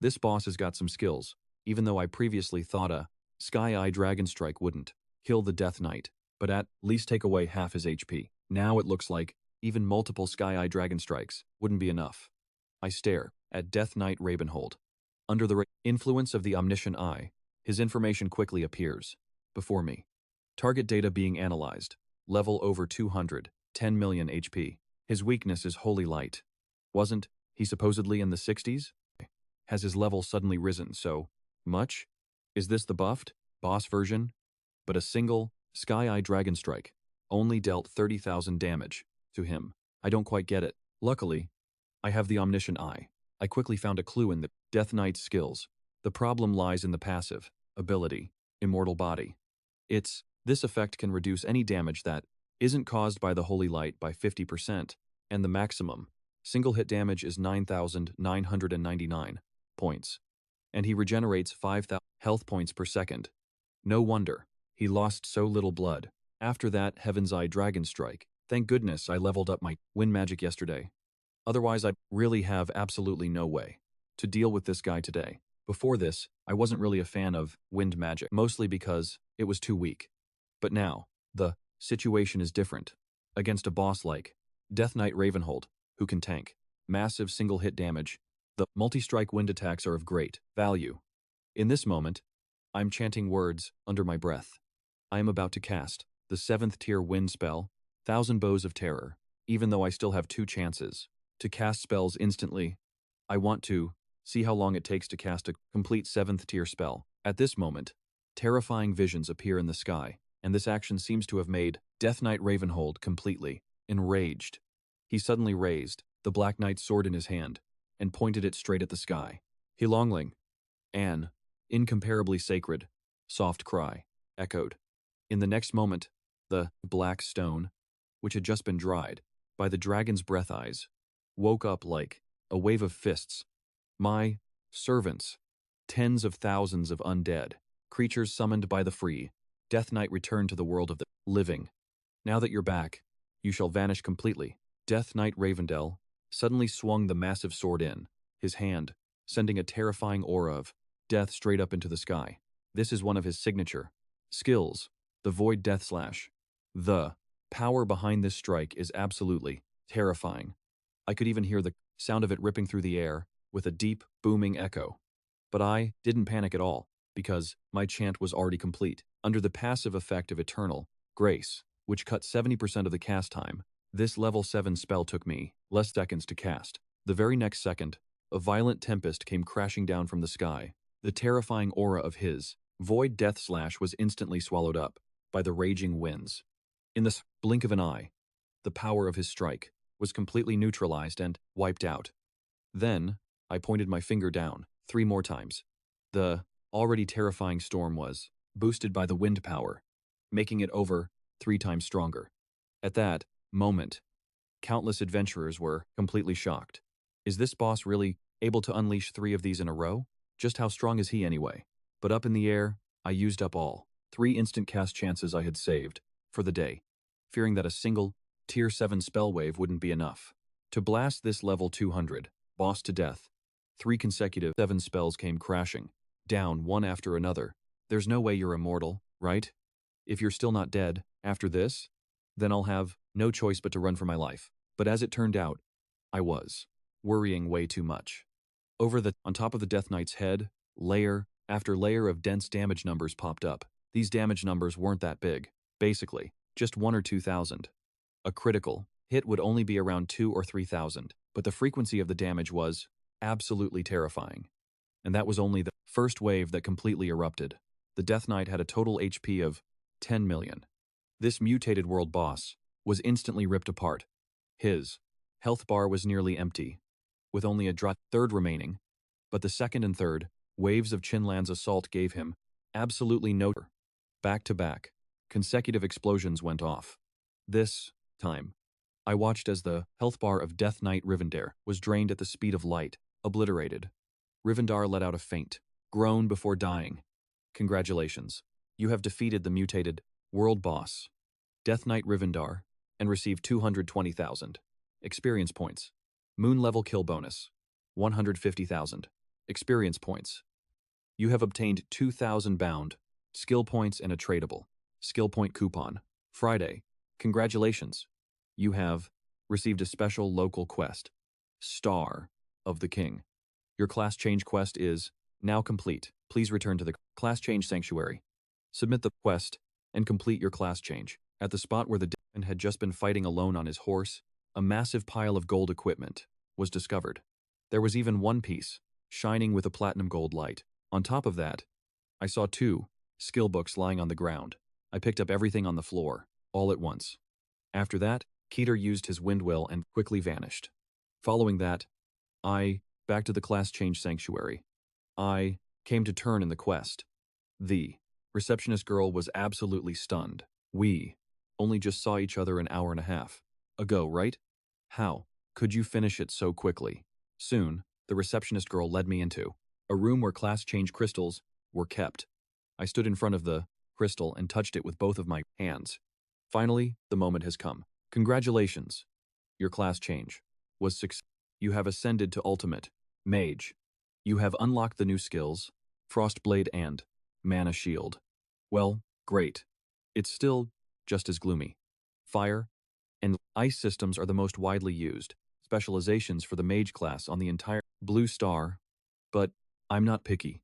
A: This boss has got some skills, even though I previously thought a Sky-Eye Dragon Strike wouldn't kill the Death Knight, but at least take away half his HP. Now it looks like even multiple Sky-Eye Dragon Strikes wouldn't be enough. I stare at Death Knight Ravenhold. Under the influence of the Omniscient Eye, his information quickly appears before me. Target data being analyzed. Level over 200, 10 million HP. His weakness is Holy Light. Wasn't he supposedly in the 60s? Has his level suddenly risen so much? Is this the buffed boss version? But a single Sky-Eye Dragon Strike only dealt 30,000 damage to him. I don't quite get it. Luckily, I have the Omniscient Eye. I quickly found a clue in the Death Knight's skills. The problem lies in the passive ability, Immortal Body. This effect can reduce any damage that isn't caused by the Holy Light by 50%, and the maximum single hit damage is 9,999 points, and he regenerates 5,000 health points per second. No wonder he lost so little blood. After that Heaven's Eye Dragon Strike, thank goodness I leveled up my wind magic yesterday. Otherwise I'd really have absolutely no way to deal with this guy today. Before this, I wasn't really a fan of wind magic, mostly because it was too weak. But now, the situation is different. Against a boss like Death Knight Ravenhold, who can tank massive single-hit damage, the multi-strike wind attacks are of great value. In this moment, I'm chanting words under my breath. I am about to cast the 7th tier wind spell, Thousand Bows of Terror. Even though I still have 2 chances to cast spells instantly, I want to see how long it takes to cast a complete 7th tier spell. At this moment, terrifying visions appear in the sky, and this action seems to have made Death Knight Ravenhold completely enraged. He suddenly raised the Black Knight's sword in his hand and pointed it straight at the sky. Hilongling, an incomparably sacred, soft cry, echoed. In the next moment, the black stone, which had just been dried by the dragon's breath eyes, woke up like a wave of fists. My servants, tens of thousands of undead, creatures summoned by the free, Death Knight returned to the world of the living. Now that you're back, you shall vanish completely. Death Knight Ravendell suddenly swung the massive sword in his hand, sending a terrifying aura of death straight up into the sky. This is one of his signature skills, the Void Death Slash. The power behind this strike is absolutely terrifying. I could even hear the sound of it ripping through the air with a deep, booming echo. But I didn't panic at all, because my chant was already complete. Under the passive effect of Eternal Grace, which cut 70% of the cast time, this level 7 spell took me less seconds to cast. The very next second, a violent tempest came crashing down from the sky. The terrifying aura of his Void Death Slash was instantly swallowed up by the raging winds. In the blink of an eye, the power of his strike was completely neutralized and wiped out. Then, I pointed my finger down 3 more times. The already terrifying storm was boosted by the wind power, making it over 3 times stronger. At that moment, countless adventurers were completely shocked. Is this boss really able to unleash 3 of these in a row? Just how strong is he anyway? But up in the air, I used up all 3 instant cast chances I had saved for the day, fearing that a single Tier 7 spell wave wouldn't be enough. To blast this level 200 boss to death, 3 consecutive 7 spells came crashing down one after another. There's no way you're immortal, right? If you're still not dead after this, then I'll have no choice but to run for my life. But as it turned out, I was worrying way too much. On top of the Death Knight's head, layer after layer of dense damage numbers popped up. These damage numbers weren't that big. Basically, just 1 or 2,000. A critical hit would only be around 2 or 3,000, but the frequency of the damage was absolutely terrifying. And that was only the first wave that completely erupted. The Death Knight had a total HP of 10 million. This mutated world boss was instantly ripped apart. His health bar was nearly empty, with only a third remaining, but the second and third waves of Chinlan's assault gave him absolutely no. Back to back, consecutive explosions went off. This time, I watched as the health bar of Death Knight Rivendare was drained at the speed of light, obliterated. Rivendare let out a faint groan before dying. Congratulations. You have defeated the mutated world boss, Death Knight Rivendare, and received 220,000 experience points. Moon level kill bonus, 150,000 experience points. You have obtained 2,000 bound skill points and a tradable skill point coupon. Friday. Congratulations. You have received a special local quest, Star of the King. Your class change quest is now complete. Please return to the class change sanctuary. Submit the quest and complete your class change. At the spot where the demon had just been fighting alone on his horse, a massive pile of gold equipment was discovered. There was even one piece, shining with a platinum gold light. On top of that, I saw 2 skill books lying on the ground. I picked up everything on the floor, all at once. After that, Keter used his wind will and quickly vanished. Following that, back to the class change sanctuary. I came to turn in the quest. The receptionist girl was absolutely stunned. We only just saw each other an hour and a half ago, right? How could you finish it so quickly? Soon, the receptionist girl led me into a room where class change crystals were kept. I stood in front of the crystal and touched it with both of my hands. Finally, the moment has come. Congratulations. Your class change was successful. You have ascended to Ultimate Mage. You have unlocked the new skills, Frostblade and Mana Shield. Well, great. It's still just as gloomy. Fire and ice systems are the most widely used specializations for the Mage class on the entire Blue Star, but I'm not picky.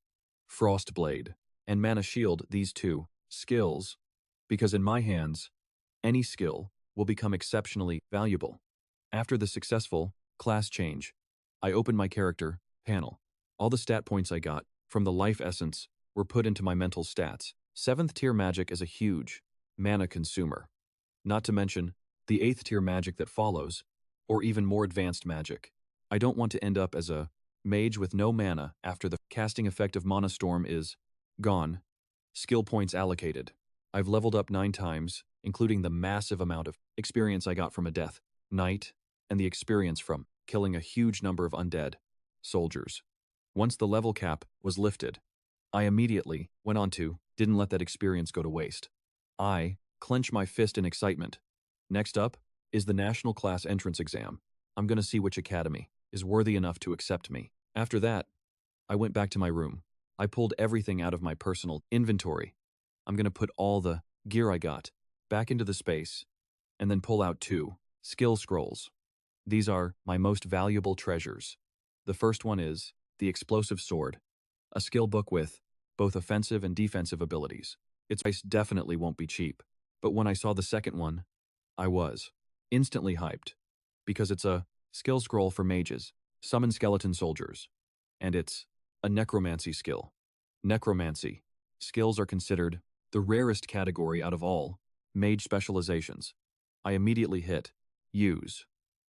A: Frostblade and Mana Shield, these 2 skills, because in my hands, any skill will become exceptionally valuable. After the successful class change, I opened my character panel. All the stat points I got from the life essence were put into my mental stats. 7th tier magic is a huge mana consumer. Not to mention the 8th tier magic that follows, or even more advanced magic. I don't want to end up as a mage with no mana after the casting effect of Mana Storm is gone. Skill points allocated. I've leveled up 9 times, including the massive amount of experience I got from a Death Knight, and the experience from killing a huge number of undead soldiers. Once the level cap was lifted, I immediately went on to didn't let that experience go to waste. I clench my fist in excitement. Next up is the National Class Entrance Exam. I'm going to see which academy is worthy enough to accept me. After that, I went back to my room. I pulled everything out of my personal inventory. I'm going to put all the gear I got back into the space, and then pull out 2 skill scrolls. These are my most valuable treasures. The first one is the Explosive Sword, a skill book with both offensive and defensive abilities. Its price definitely won't be cheap, but when I saw the second one, I was instantly hyped, because it's a skill scroll for mages, summon skeleton soldiers, and it's a necromancy skill. Necromancy skills are considered the rarest category out of all mage specializations. I immediately hit use,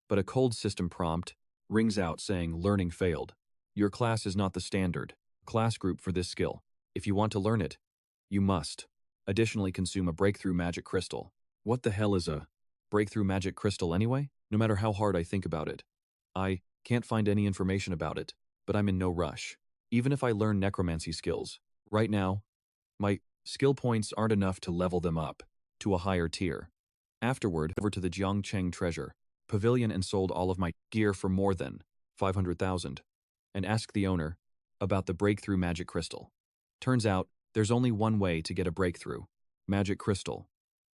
A: but a cold system prompt rings out saying learning failed. Your class is not the standard class group for this skill. If you want to learn it, you must additionally consume a breakthrough magic crystal. What the hell is a breakthrough magic crystal anyway? No matter how hard I think about it, I can't find any information about it, but I'm in no rush. Even if I learn necromancy skills, right now, my skill points aren't enough to level them up to a higher tier. Afterward, over to the Jiangcheng Treasure Pavilion and sold all of my gear for more than 500,000, and asked the owner about the breakthrough magic crystal. Turns out, there's only one way to get a breakthrough magic crystal,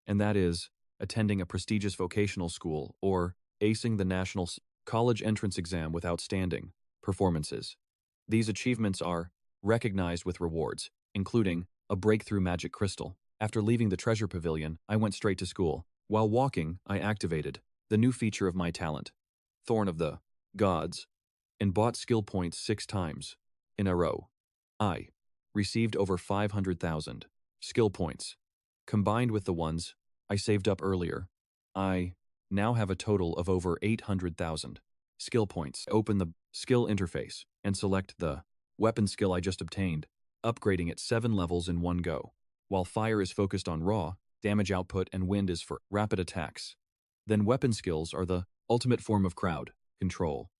A: and that is attending a prestigious vocational school or acing the national college entrance exam with outstanding performances. These achievements are recognized with rewards, including a breakthrough magic crystal. After leaving the treasure pavilion, I went straight to school. While walking, I activated the new feature of my talent, Thorn of the Gods, and bought skill points 6 times in a row. I received over 500,000 skill points. Combined with the ones I saved up earlier, I now have a total of over 800,000 skill points. Open the skill interface and select the weapon skill I just obtained, upgrading it 7 levels in one go. while fire is focused on raw damage output and wind is for rapid attacks. Then weapon skills are the ultimate form of crowd control.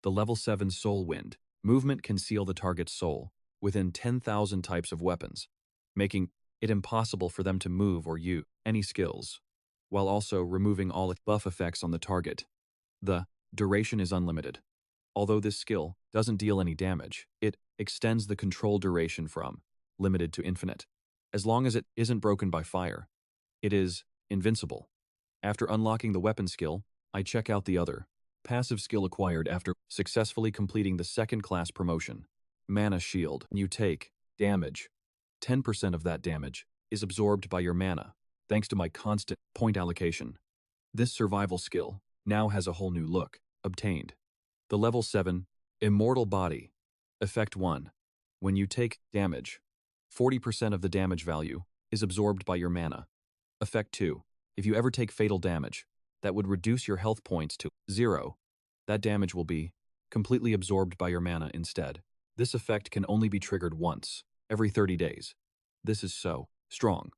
A: The level 7 Soul Wind. Movement can seal the target's soul within 10,000 types of weapons, making it impossible for them to move or use any skills, while also removing all buff effects on the target. The duration is unlimited. Although this skill doesn't deal any damage, it extends the control duration from limited to infinite. As long as it isn't broken by fire, it is invincible. After unlocking the weapon skill, I check out the other passive skill acquired after successfully completing the second class promotion. Mana Shield. You take damage. 10% of that damage is absorbed by your mana, thanks to my constant point allocation. This survival skill now has a whole new look. Obtained. The level 7 Immortal Body. Effect 1. When you take damage, 40% of the damage value is absorbed by your mana. Effect 2. If you ever take fatal damage, that would reduce your health points to 0. That damage will be completely absorbed by your mana instead. This effect can only be triggered once, every 30 days. This is so strong.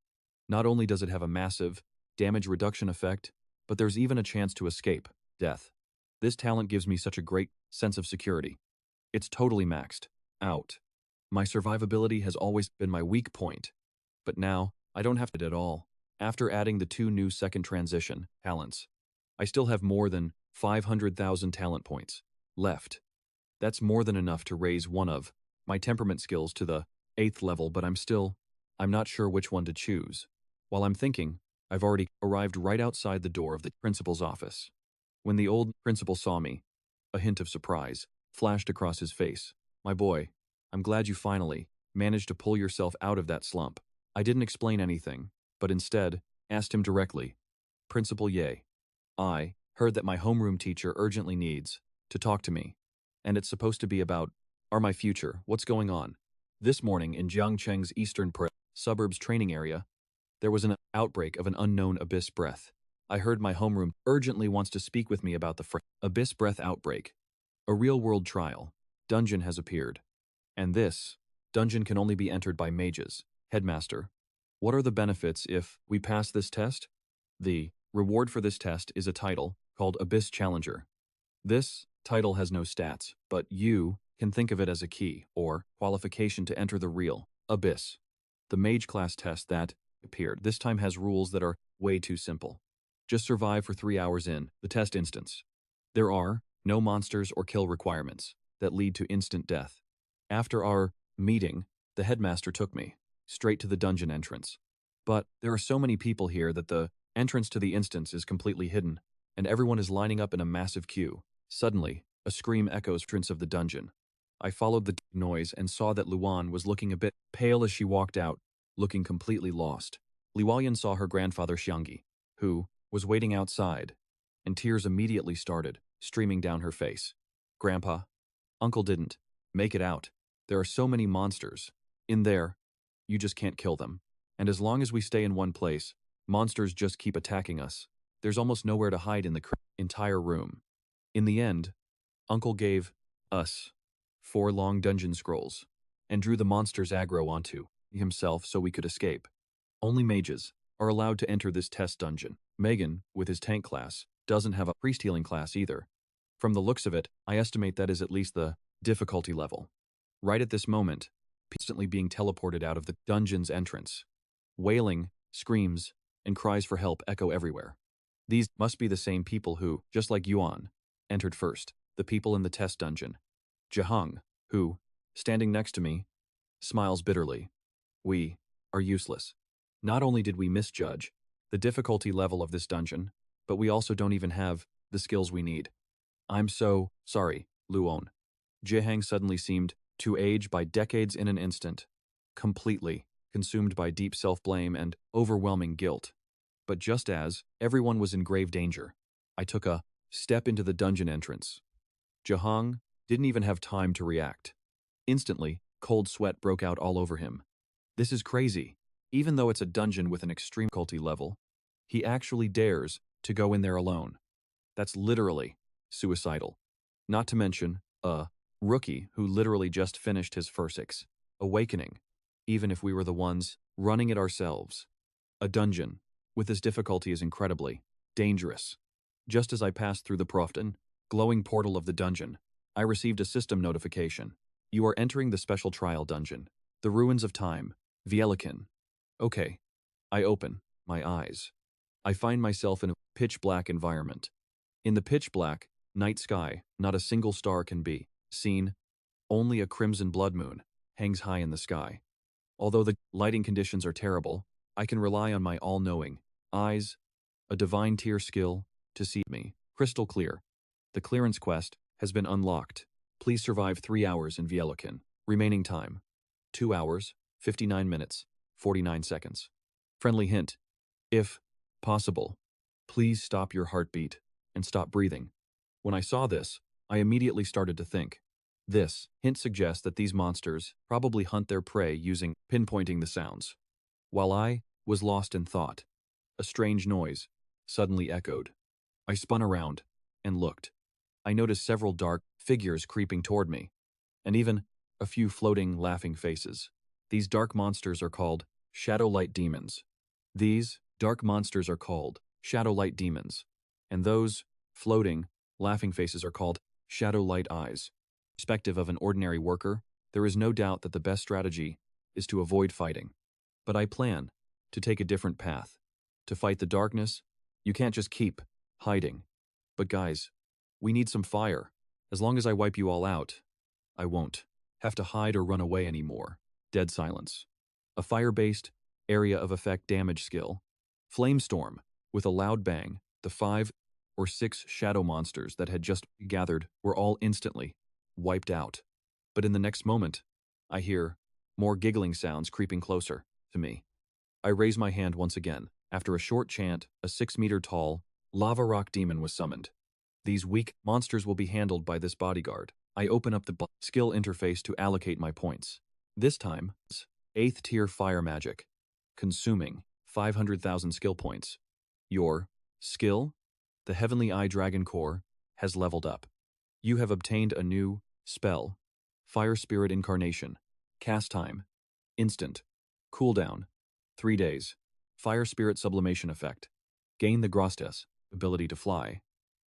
A: Not only does it have a massive damage reduction effect, but there's even a chance to escape death. This talent gives me such a great sense of security. It's totally maxed out. My survivability has always been my weak point, but now I don't have it at all. After adding the 2 new second transition talents, I still have more than 500,000 talent points left. That's more than enough to raise one of my temperament skills to the 8th level, but I'm not sure which one to choose. While I'm thinking, I've already arrived right outside the door of the principal's office. When the old principal saw me, a hint of surprise flashed across his face. My boy, I'm glad you finally managed to pull yourself out of that slump. I didn't explain anything, but instead asked him directly, Principal Ye, I heard that my homeroom teacher urgently needs to talk to me, and it's supposed to be about my future. What's going on? This morning in Jiangcheng's eastern suburbs training area, there was an outbreak of an unknown abyss breath. I heard my homeroom urgently wants to speak with me about the abyss breath outbreak. A real-world trial dungeon has appeared, and this dungeon can only be entered by mages. Headmaster, what are the benefits if we pass this test? The reward for this test is a title called Abyss Challenger. This title has no stats, but you can think of it as a key or qualification to enter the real Abyss. The Mage class test that appeared this time has rules that are way too simple. Just survive for 3 hours in the test instance. There are no monsters or kill requirements that lead to instant death. After our meeting, the headmaster took me straight to the dungeon entrance. But there are so many people here that the entrance to the instance is completely hidden, and everyone is lining up in a massive queue. Suddenly, a scream echoes the entrance of the dungeon. I followed the noise and saw that Luan was looking a bit pale as she walked out, looking completely lost. Liwayan saw her grandfather Xiangyi, who was waiting outside, and tears immediately started streaming down her face. Grandpa, Uncle didn't make it out. There are so many monsters in there, you just can't kill them. And as long as we stay in one place, monsters just keep attacking us. There's almost nowhere to hide in the entire room. In the end, Uncle gave us 4 long dungeon scrolls and drew the monster's aggro onto himself so we could escape. Only mages are allowed to enter this test dungeon. Megan, with his tank class, doesn't have a priest healing class either. From the looks of it, I estimate that is at least the difficulty level. Right at this moment, instantly being teleported out of the dungeon's entrance. Wailing, screams, and cries for help echo everywhere. These must be the same people who, just like Yuan, entered first, the people in the test dungeon. Jihang, who, standing next to me, smiles bitterly. We are useless. Not only did we misjudge the difficulty level of this dungeon, but we also don't even have the skills we need. I'm so sorry, Luon. Jihang suddenly seemed to age by decades in an instant, completely consumed by deep self-blame and overwhelming guilt. But just as everyone was in grave danger, I took a step into the dungeon entrance. Jihang didn't even have time to react. Instantly, cold sweat broke out all over him. This is crazy. Even though it's a dungeon with an extreme difficulty level, he actually dares to go in there alone. That's literally suicidal. Not to mention, a rookie who literally just finished his first awakening. even if we were the ones running it ourselves. A dungeon with this difficulty is incredibly dangerous. Just as I passed through the proften, glowing portal of the dungeon, I received a system notification. You are entering the special trial dungeon, the ruins of time, Vieleken. Okay. I open my eyes. I find myself in a pitch-black environment. In the pitch-black night sky, not a single star can be seen. Only a crimson blood moon hangs high in the sky. Although the lighting conditions are terrible, I can rely on my all-knowing eyes, a divine tier skill, to see me crystal clear. The clearance quest has been unlocked. Please survive 3 hours in Vieleken. Remaining time, 2 hours, 59 minutes, 49 seconds. Friendly hint, if possible, please stop your heartbeat and stop breathing. When I saw this, I immediately started to think. This hint suggests that these monsters probably hunt their prey using pinpointing the sounds. While I was lost in thought, a strange noise suddenly echoed. I spun around and looked. I noticed several dark figures creeping toward me, and even a few floating, laughing faces. These dark monsters are called Shadowlight Demons. These dark monsters are called Shadowlight Demons, and those floating, laughing faces are called Shadowlight Eyes. Perspective of an ordinary worker, there is no doubt that the best strategy is to avoid fighting. But I plan to take a different path. To fight the darkness, you can't just keep hiding. But guys, we need some fire. As long as I wipe you all out, I won't have to hide or run away anymore. Dead silence. A fire-based area of effect damage skill. Flamestorm. With a loud bang, the 5 or 6 shadow monsters that had just gathered were all instantly wiped out. But in the next moment, I hear more giggling sounds creeping closer to me. I raise my hand once again. After a short chant, a 6-meter-tall lava rock demon was summoned. These weak monsters will be handled by this bodyguard. I open up the skill interface to allocate my points. This time, 8th tier fire magic, consuming 500,000 skill points. Your skill, the Heavenly Eye Dragon Core, has leveled up. You have obtained a new spell, Fire Spirit Incarnation. Cast time, instant. Cooldown, 3 days. Fire Spirit Sublimation Effect. Gain the Grostes, ability to fly.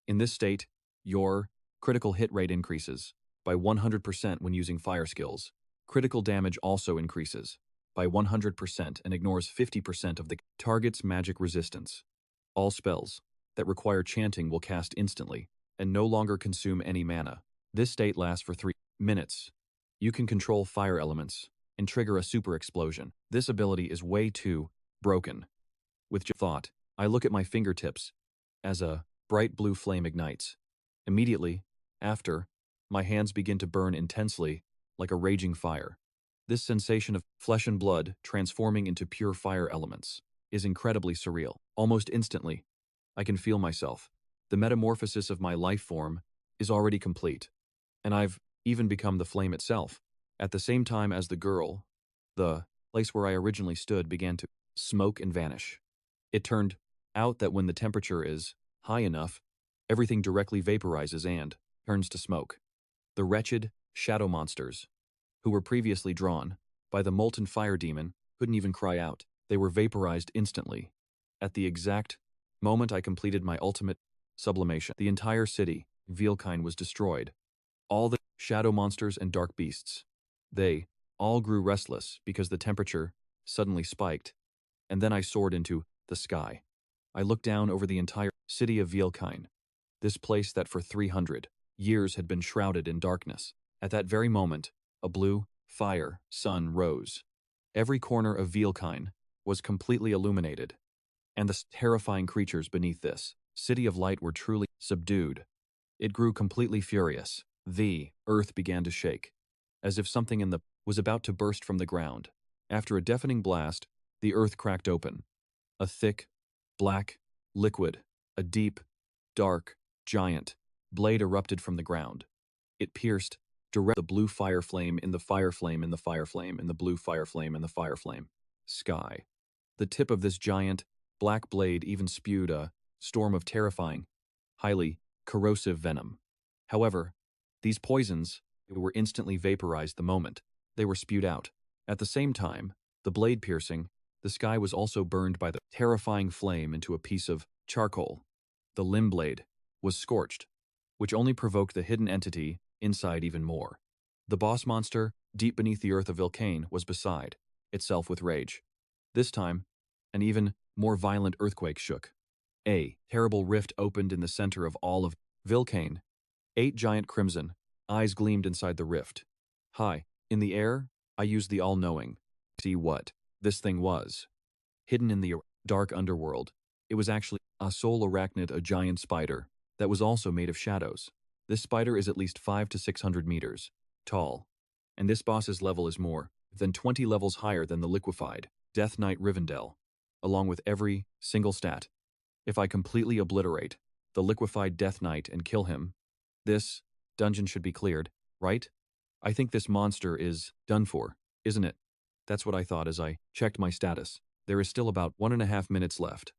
A: In this state, your critical hit rate increases by 100% when using fire skills. Critical damage also increases by 100% and ignores 50% of the target's magic resistance. All spells that require chanting will cast instantly and no longer consume any mana. This state lasts for 3 minutes. You can control fire elements and trigger a super explosion. This ability is way too broken. With just thought, I look at my fingertips as a bright blue flame ignites. Immediately after, my hands begin to burn intensely like a raging fire. This sensation of flesh and blood transforming into pure fire elements is incredibly surreal. Almost instantly, I can feel myself. The metamorphosis of my life form is already complete, and I've even become the flame itself. At the same time as the girl, the place where I originally stood began to smoke and vanish. It turned out that when the temperature is high enough, everything directly vaporizes and turns to smoke. The wretched shadow monsters, who were previously drawn by the molten fire demon, couldn't even cry out. They were vaporized instantly. At the exact moment I completed my ultimate sublimation, the entire city, Vielkind, was destroyed. All the shadow monsters and dark beasts. They all grew restless because the temperature suddenly spiked, and then I soared into the sky. I looked down over the entire city of Vielkind, this place that for 300 years had been shrouded in darkness. At that very moment, a blue fire sun rose. Every corner of Vielkind was completely illuminated, and the terrifying creatures beneath this city of light were truly subdued. It grew completely furious. The earth began to shake, as if something in the was about to burst from the ground. After a deafening blast, the earth cracked open. A thick, black liquid, a deep, dark, giant blade erupted from the ground. It pierced the blue fire flame in the fire flame in the fire flame in the blue fire flame in the fire flame sky. The tip of this giant, black blade even spewed a storm of terrifying, highly corrosive venom. However, these poisons were instantly vaporized the moment they were spewed out. At the same time, the blade piercing, the sky was also burned by the terrifying flame into a piece of charcoal. The limb blade was scorched, which only provoked the hidden entity inside even more. The boss monster, deep beneath the earth of Vilcane, was beside itself with rage. This time, an even more violent earthquake shook. A terrible rift opened in the center of all of Vilcane. 8 giant crimson eyes gleamed inside the rift. High in the air, I used the all-knowing. See what this thing was. Hidden in the dark underworld, it was actually a soul arachnid, a giant spider that was also made of shadows. This spider is at least 500 to 600 meters tall, and this boss's level is more than 20 levels higher than the liquefied Death Knight Rivendell, along with every single stat. If I completely obliterate the liquefied Death Knight and kill him, this dungeon should be cleared, right? I think this monster is done for, isn't it? That's what I thought as I checked my status. There is still about 1.5 minutes left.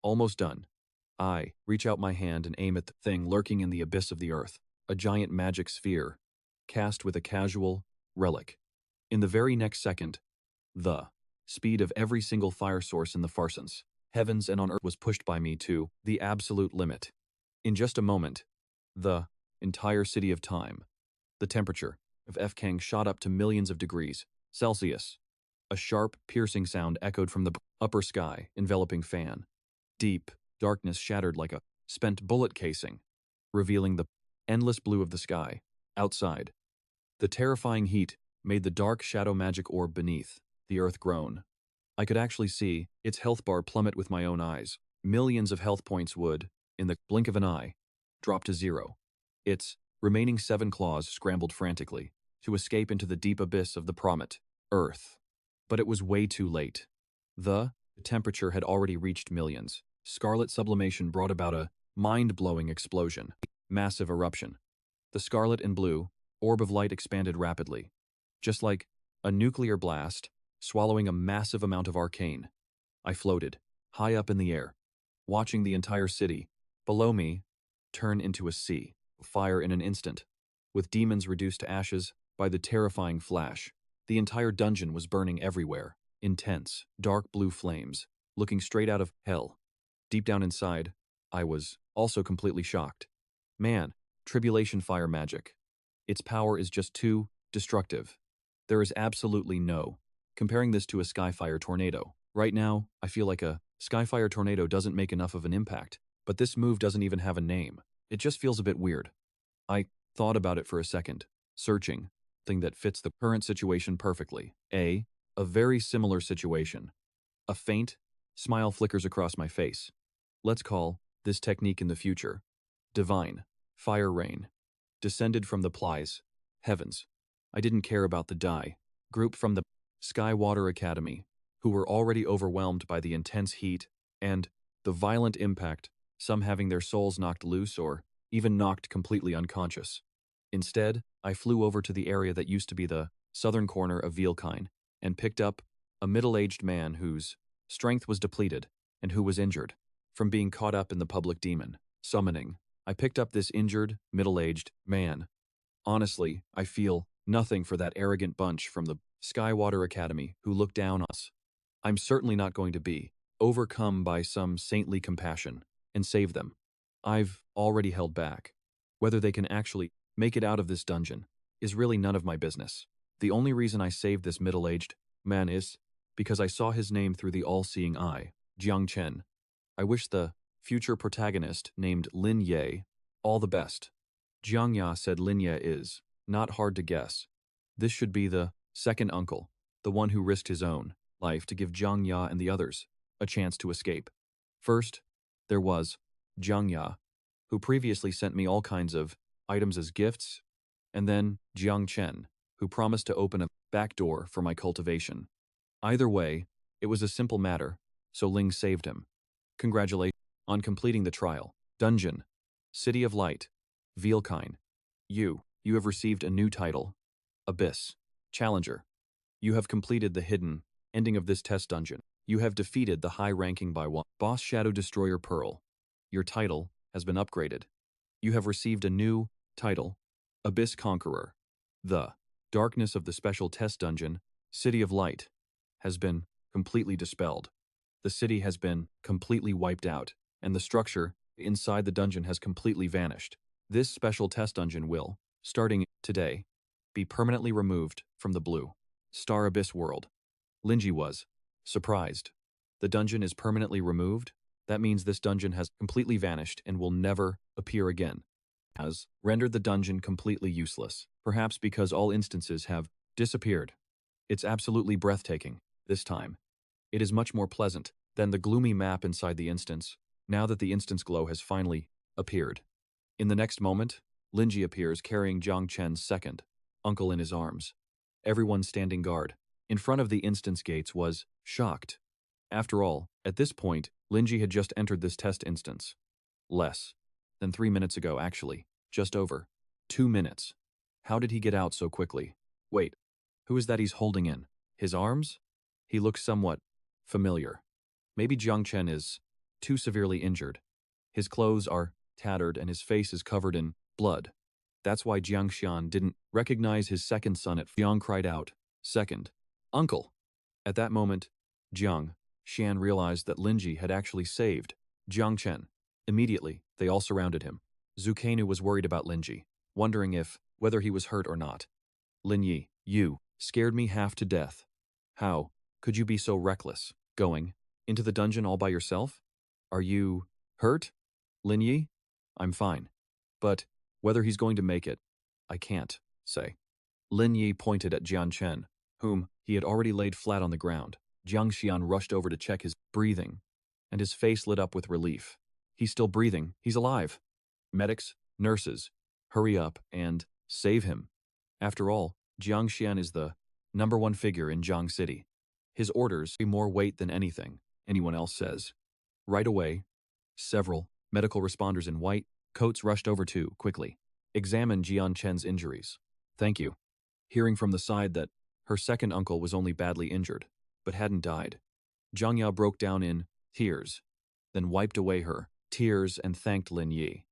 A: Almost done. I reach out my hand and aim at the thing lurking in the abyss of the earth, a giant magic sphere, cast with a casual relic. In the very next second, the speed of every single fire source in the Farsons, heavens and on earth was pushed by me to the absolute limit. In just a moment, the entire city of time, the temperature of Fkang shot up to millions of degrees Celsius. A sharp, piercing sound echoed from the upper sky, enveloping Fan. Deep darkness shattered like a spent bullet casing, revealing the endless blue of the sky. Outside, the terrifying heat made the dark shadow magic orb beneath the earth groan. I could actually see its health bar plummet with my own eyes. Millions of health points would, in the blink of an eye, drop to 0. Its remaining 7 claws scrambled frantically to escape into the deep abyss of the Promet, Earth. But it was way too late. The temperature had already reached millions. Scarlet sublimation brought about a mind-blowing explosion. Massive eruption. The scarlet and blue orb of light expanded rapidly, just like a nuclear blast, swallowing a massive amount of arcane. I floated, high up in the air, watching the entire city, below me, turn into a sea of fire in an instant. With demons reduced to ashes by the terrifying flash, the entire dungeon was burning everywhere. Intense, dark blue flames, looking straight out of hell. Deep down inside, I was also completely shocked. Man, tribulation fire magic. Its power is just too destructive. There is absolutely no comparing this to a skyfire tornado. Right now, I feel like a skyfire tornado doesn't make enough of an impact, but this move doesn't even have a name. It just feels a bit weird. I thought about it for a second, searching thing that fits the current situation perfectly. A very similar situation. A faint smile flickers across my face. Let's call this technique in the future Divine Fire Rain. Descended from the plies. Heavens. I didn't care about the die group from the Skywater Academy, who were already overwhelmed by the intense heat and the violent impact, some having their souls knocked loose or even knocked completely unconscious. Instead, I flew over to the area that used to be the southern corner of Vielkine and picked up a middle-aged man whose strength was depleted and who was injured from being caught up in the public demon summoning. I picked up this injured, middle-aged man. Honestly, I feel nothing for that arrogant bunch from the Skywater Academy who looked down on us. I'm certainly not going to be overcome by some saintly compassion and save them. I've already held back. Whether they can actually make it out of this dungeon is really none of my business. The only reason I saved this middle-aged man is because I saw his name through the all-seeing eye, Jiang Chen. I wish the future protagonist named Lin Ye all the best. Jiang Ya said Lin Ye is not hard to guess. This should be the second uncle, the one who risked his own life to give Jiang Ya and the others a chance to escape. First, there was Jiang Ya, who previously sent me all kinds of items as gifts, and then Jiang Chen, who promised to open a back door for my cultivation. Either way, it was a simple matter, so Ling saved him. Congratulations on completing the trial. Dungeon, City of Light, Vielkine. You have received a new title, Abyss Challenger. You have completed the hidden ending of this test dungeon. You have defeated the high-ranking by one boss Shadow Destroyer Pearl. Your title has been upgraded. You have received a new title, Abyss Conqueror. The darkness of the special test dungeon City of Light has been completely dispelled. The city has been completely wiped out, and the structure inside the dungeon has completely vanished. This special test dungeon will, starting today, be permanently removed from the Blue Star Abyss world. Linji was surprised. The dungeon is permanently removed? That means this dungeon has completely vanished and will never appear again. Has rendered the dungeon completely useless, perhaps because all instances have disappeared. It's absolutely breathtaking, this time. It is much more pleasant than the gloomy map inside the instance, now that the instance glow has finally appeared. In the next moment, Linji appears carrying Jiang Chen's second uncle in his arms. Everyone standing guard in front of the instance gates was shocked. After all, at this point, Linji had just entered this test instance. Less than 3 minutes ago, actually. Just over 2 minutes. How did he get out so quickly? Wait, who is that he's holding in his arms? He looks somewhat familiar. Maybe Jiang Chen is too severely injured. His clothes are tattered and his face is covered in blood. That's why Jiang Xian didn't recognize his second son. Jiang cried out, "Second, uncle!" At that moment, Jiang Xian realized that Linji had actually saved Jiang Chen. Immediately, they all surrounded him. Zhu Keinu was worried about Linji, wondering whether he was hurt or not. "Lin Yi, you scared me half to death. How could you be so reckless, going into the dungeon all by yourself? Are you hurt, Lin Yi?" "I'm fine. But whether he's going to make it, I can't say." Lin Yi pointed at Jiang Chen, whom he had already laid flat on the ground. Jiang Xian rushed over to check his breathing, and his face lit up with relief. "He's still breathing. He's alive. Medics, nurses, hurry up and save him." After all, Jiang Xian is the #1 figure in Jiang City. His orders carry more weight than anyone else says. Right away, several medical responders in white coats rushed over to quickly examine Jiang Chen's injuries. "Thank you." Hearing from the side that her second uncle was only badly injured, but hadn't died, Zhang Yao broke down in tears, then wiped away her tears and thanked Lin Yi.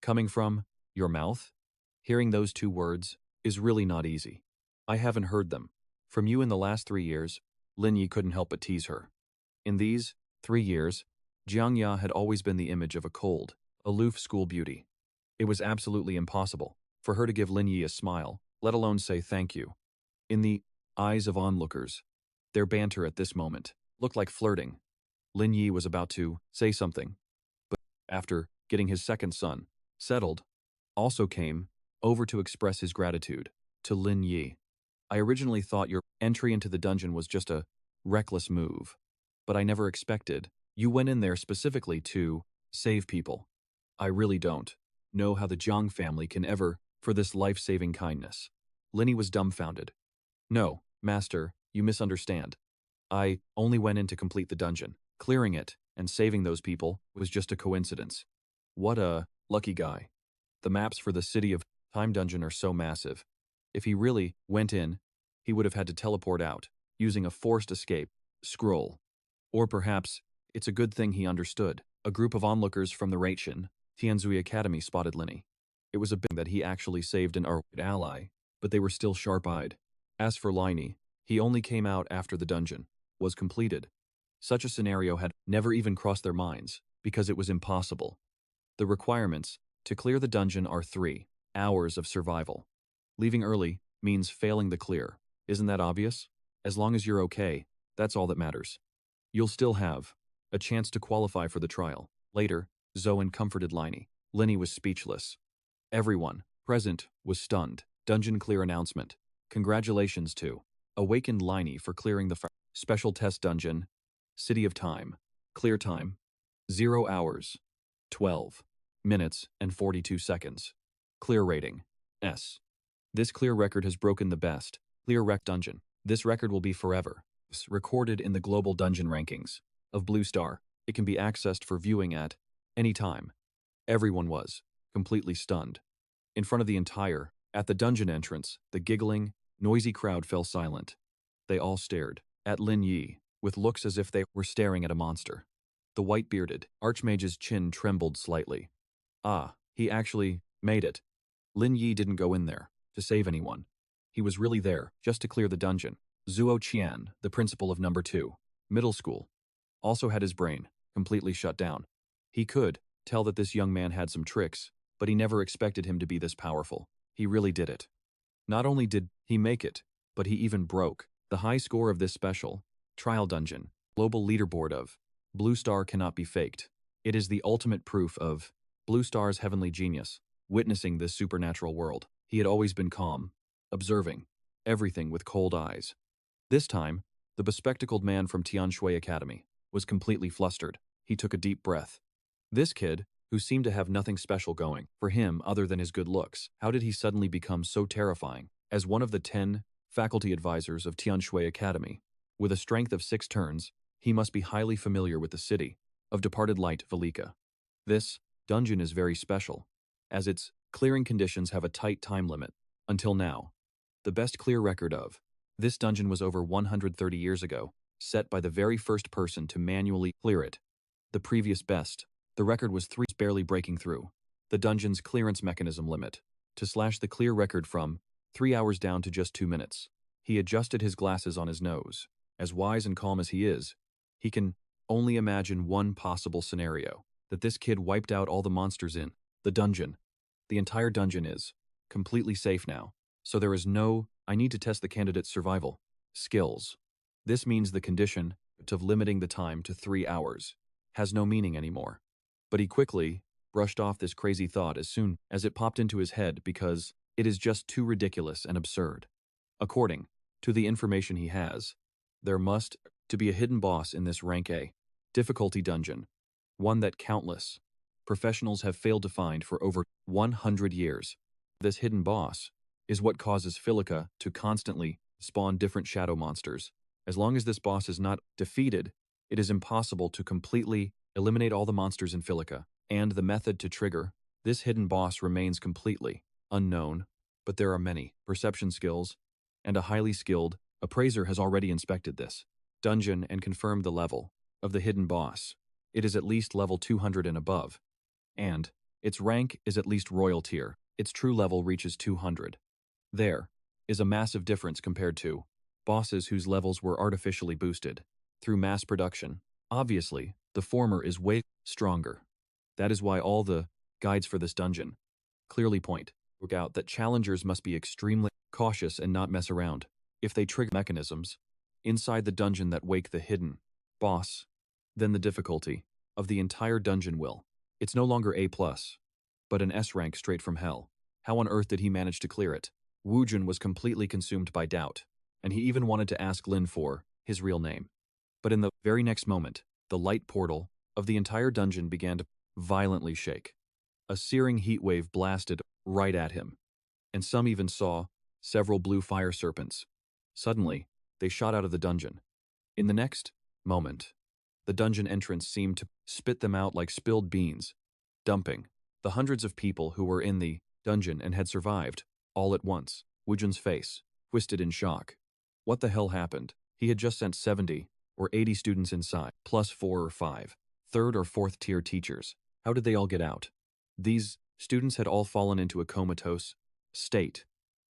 A: "Coming from your mouth? Hearing those two words is really not easy. I haven't heard them from you in the last 3 years." Lin Yi couldn't help but tease her. In these 3 years, Jiang Ya had always been the image of a cold, aloof school beauty. It was absolutely impossible for her to give Lin Yi a smile, let alone say thank you. In the eyes of onlookers, their banter at this moment looked like flirting. Lin Yi was about to say something, but after getting his second son settled, also came over to express his gratitude to Lin Yi. "I originally thought your entry into the dungeon was just a reckless move, but I never expected you went in there specifically to save people. I really don't know how the Jiang family can ever for this life-saving kindness." Linny was dumbfounded. "No, master, you misunderstand. I only went in to complete the dungeon. Clearing it and saving those people was just a coincidence." What a lucky guy. The maps for the City of Time dungeon are so massive. If he really went in, he would have had to teleport out, using a forced escape scroll. Or perhaps, it's a good thing he understood. A group of onlookers from the Raitian Tianzui Academy spotted Linny. It was a big that he actually saved an ally, but they were still sharp-eyed. As for Liney, he only came out after the dungeon was completed. Such a scenario had never even crossed their minds, because it was impossible. The requirements to clear the dungeon are 3 hours of survival. Leaving early means failing the clear. Isn't that obvious? As long as you're okay, that's all that matters. You'll still have a chance to qualify for the trial. Later, Zoan comforted Liney. Linny was speechless. Everyone present was stunned. Dungeon clear announcement. Congratulations to awakened Liney for clearing the special test dungeon. City of Time. Clear time 0 hours, 12 minutes and 42 seconds. Clear rating S. This clear record has broken the best clear rec dungeon. This record will be forever recorded in the global dungeon rankings of Blue Star. It can be accessed for viewing at any time. Everyone was completely stunned. In front of the entire, at the dungeon entrance, the giggling, noisy crowd fell silent. They all stared at Lin Yi with looks as if they were staring at a monster. The white-bearded archmage's chin trembled slightly. Ah, he actually made it. Lin Yi didn't go in there to save anyone. He was really there just to clear the dungeon. Zuo Qian, the principal of number 2, middle school, also had his brain completely shut down. He could tell that this young man had some tricks, but he never expected him to be this powerful. He really did it. Not only did he make it, but he even broke the high score of this special trial dungeon global leaderboard of Blue Star cannot be faked. It is the ultimate proof of Blue Star's heavenly genius, witnessing this supernatural world. He had always been calm, observing everything with cold eyes. This time, the bespectacled man from Tianshui Academy was completely flustered. He took a deep breath. This kid, who seemed to have nothing special going for him other than his good looks, how did he suddenly become so terrifying? As one of the 10 faculty advisors of Tianshui Academy, with a strength of 6 turns, he must be highly familiar with the city of departed light Velika. This dungeon is very special, as its clearing conditions have a tight time limit. Until now, the best clear record of this dungeon was over 130 years ago, set by the very first person to manually clear it. The previous best, the record was 3, barely breaking through the dungeon's clearance mechanism limit to slash the clear record from 3 hours down to just 2 minutes. He adjusted his glasses on his nose. As wise and calm as he is, he can only imagine one possible scenario, that this kid wiped out all the monsters in the dungeon. The entire dungeon is completely safe now, so there is no, I need to test the candidate's survival skills. This means the condition of limiting the time to 3 hours has no meaning anymore. But he quickly brushed off this crazy thought as soon as it popped into his head because it is just too ridiculous and absurd. According to the information he has, there must to be a hidden boss in this rank A difficulty dungeon, one that countless professionals have failed to find for over 100 years. This hidden boss is what causes Philica to constantly spawn different shadow monsters. As long as this boss is not defeated, it is impossible to completely eliminate all the monsters in Philica, and the method to trigger this hidden boss remains completely unknown, but there are many perception skills, and a highly skilled appraiser has already inspected this dungeon and confirmed the level of the hidden boss. It is at least level 200 and above, and its rank is at least royal tier. Its true level reaches 200. There is a massive difference compared to bosses whose levels were artificially boosted through mass production. Obviously, the former is way stronger. That is why all the guides for this dungeon clearly point out that challengers must be extremely cautious and not mess around. If they trigger mechanisms inside the dungeon that wake the hidden boss, then the difficulty of the entire dungeon will. It's no longer A+, but an S rank straight from hell. How on earth did he manage to clear it? Wu Jun was completely consumed by doubt, and he even wanted to ask Lin for his real name. But in the very next moment, the light portal of the entire dungeon began to violently shake. A searing heat wave blasted right at him, and some even saw several blue fire serpents. Suddenly, they shot out of the dungeon. In the next moment, the dungeon entrance seemed to spit them out like spilled beans, dumping the hundreds of people who were in the dungeon and had survived all at once. Wu Jun's face twisted in shock. What the hell happened? He had just sent 70 or 80 students inside, plus 4 or 5 third or fourth tier teachers. How did they all get out? These students had all fallen into a comatose state.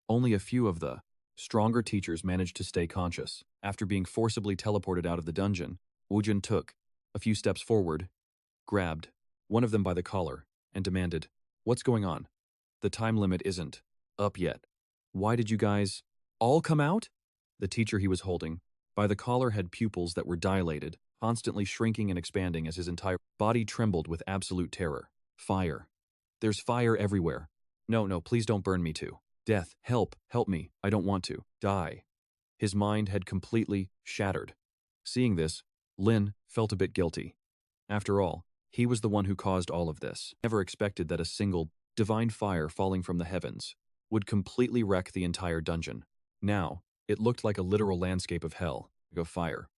A: Only a few of the stronger teachers managed to stay conscious. After being forcibly teleported out of the dungeon, Wu Jun took a few steps forward, grabbed one of them by the collar, and demanded, "What's going on? The time limit isn't up yet. Why did you guys all come out?" The teacher he was holding by the collar had pupils that were dilated, constantly shrinking and expanding as his entire body trembled with absolute terror. Fire. There's fire everywhere. No, please don't burn me too. Death, help me, I don't want to die. His mind had completely shattered. Seeing this, Lin felt a bit guilty. After all, he was the one who caused all of this. Never expected that a single divine fire falling from the heavens would completely wreck the entire dungeon. Now, it looked like a literal landscape of hell, of fire.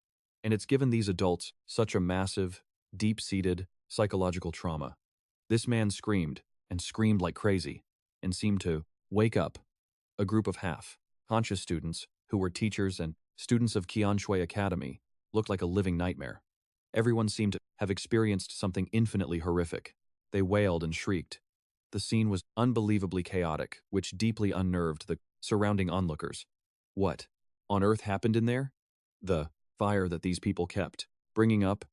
A: And it's given these adults such a massive, deep-seated psychological trauma. This man screamed and screamed like crazy and seemed to wake up a group of half-conscious students who were teachers and students of Qianshui Academy looked like a living nightmare. Everyone seemed to have experienced something infinitely horrific. They wailed and shrieked. The scene was unbelievably chaotic, which deeply unnerved the surrounding onlookers. What on earth happened in there? The fire that these people kept bringing up,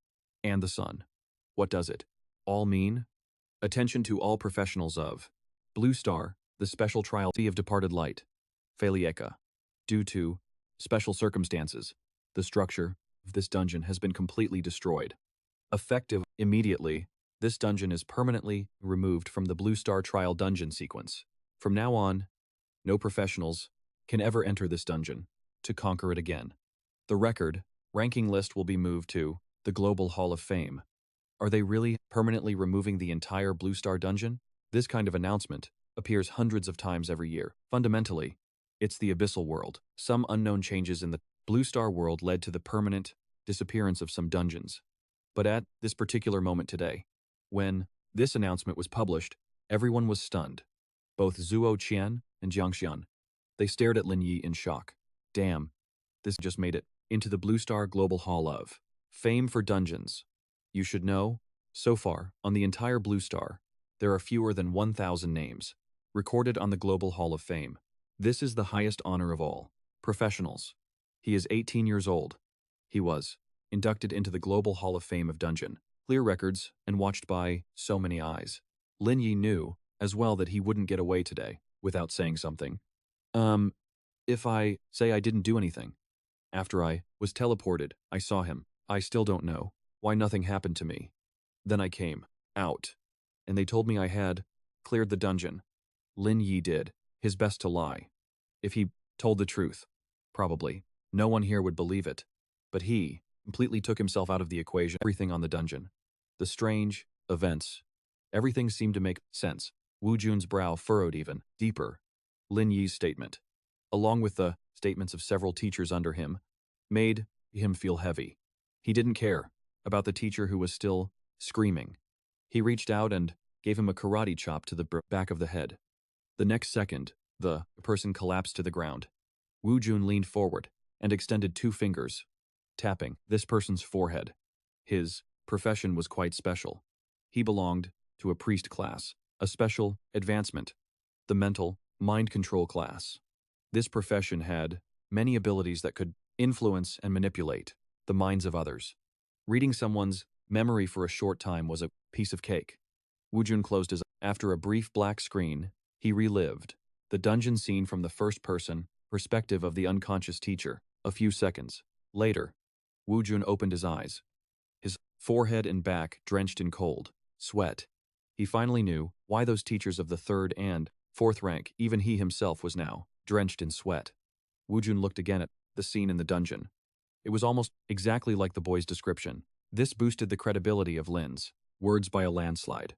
A: and the sun. What does it all mean? Attention to all professionals of Blue Star, the special trial of departed light, Felieka. Due to special circumstances, the structure of this dungeon has been completely destroyed. Effective immediately, this dungeon is permanently removed from the Blue Star trial dungeon sequence. From now on, no professionals can ever enter this dungeon to conquer it again. The record ranking list will be moved to the Global Hall of Fame. Are they really permanently removing the entire Blue Star dungeon? This kind of announcement appears hundreds of times every year. Fundamentally, it's the abyssal world. Some unknown changes in the Blue Star world led to the permanent disappearance of some dungeons. But at this particular moment today, when this announcement was published, everyone was stunned. Both Zhuo Qian and Jiang Xian. They stared at Lin Yi in shock. Damn, this just made it into the Blue Star Global Hall of Fame for dungeons. You should know, so far, on the entire Blue Star, there are fewer than 1,000 names recorded on the Global Hall of Fame. This is the highest honor of all. Professionals. He is 18 years old. He was inducted into the Global Hall of Fame of Dungeon. Clear records and watched by so many eyes. Lin Yi knew as well that he wouldn't get away today without saying something. If I say I didn't do anything. After I was teleported, I saw him. I still don't know why nothing happened to me. Then I came out, and they told me I had cleared the dungeon. Lin Yi did his best to lie. If he told the truth, probably no one here would believe it. But he completely took himself out of the equation. Everything on the dungeon, the strange events, everything seemed to make sense. Wu Jun's brow furrowed even deeper. Lin Yi's statement, along with the statements of several teachers under him, made him feel heavy. He didn't care about the teacher who was still screaming. He reached out and gave him a karate chop to the back of the head. The next second, the person collapsed to the ground. Wu Jun leaned forward and extended 2 fingers, tapping this person's forehead. His profession was quite special. He belonged to a priest class, a special advancement, the mental mind control class. This profession had many abilities that could influence and manipulate the minds of others. Reading someone's memory for a short time was a piece of cake. Wu Jun closed his eyes. After a brief black screen, he relived the dungeon scene from the first-person perspective of the unconscious teacher. A few seconds later, Wu Jun opened his eyes, his forehead and back drenched in cold sweat. He finally knew why those teachers of the 3rd and 4th rank, even he himself was now drenched in sweat. Wu Jun looked again at the scene in the dungeon. It was almost exactly like the boy's description. This boosted the credibility of Lin's words by a landslide.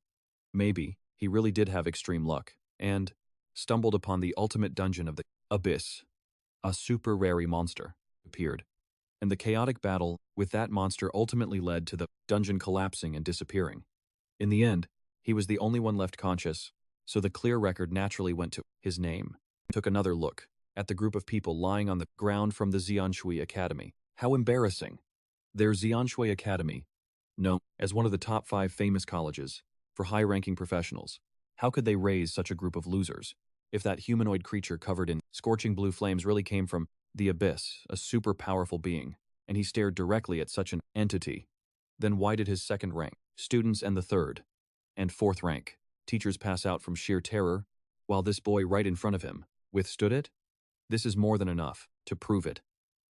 A: Maybe he really did have extreme luck, and stumbled upon the ultimate dungeon of the abyss. A super rare monster appeared, and the chaotic battle with that monster ultimately led to the dungeon collapsing and disappearing. In the end, he was the only one left conscious, so the clear record naturally went to his name. He took another look at the group of people lying on the ground from the Xianshui Academy. How embarrassing. Their Xianshui Academy, known as one of the top 5 famous colleges for high-ranking professionals. How could they raise such a group of losers? If that humanoid creature covered in scorching blue flames really came from the abyss, a super powerful being, and he stared directly at such an entity, then why did his 2nd rank students and the 3rd and 4th rank teachers pass out from sheer terror, while this boy right in front of him withstood it? This is more than enough to prove it.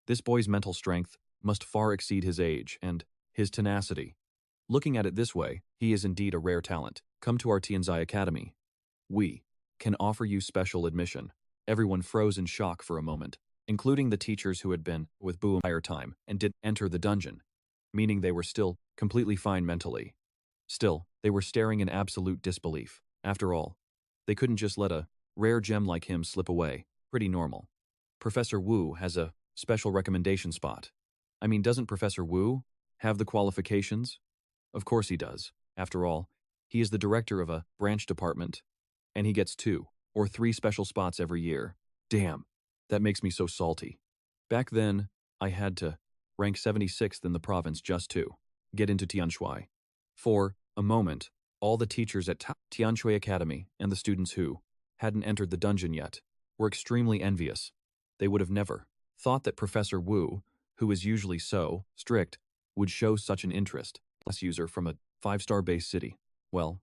A: This boy's mental strength must far exceed his age and his tenacity. Looking at it this way, he is indeed a rare talent. Come to our Tianzai Academy. We can offer you special admission. Everyone froze in shock for a moment, including the teachers who had been with Bu the entire time and didn't enter the dungeon, meaning they were still completely fine mentally. Still, they were staring in absolute disbelief. After all, they couldn't just let a rare gem like him slip away. Pretty normal. Professor Wu has a special recommendation spot. I mean, doesn't Professor Wu have the qualifications? Of course he does. After all, he is the director of a branch department, and he gets 2 or 3 special spots every year. Damn, that makes me so salty. Back then, I had to rank 76th in the province just to get into Tianshui. For a moment, all the teachers at Tianshui Academy and the students who hadn't entered the dungeon yet were extremely envious. They would have never thought that Professor Wu, who is usually so strict, would show such an interest. Less user from a 5-star base city. Well,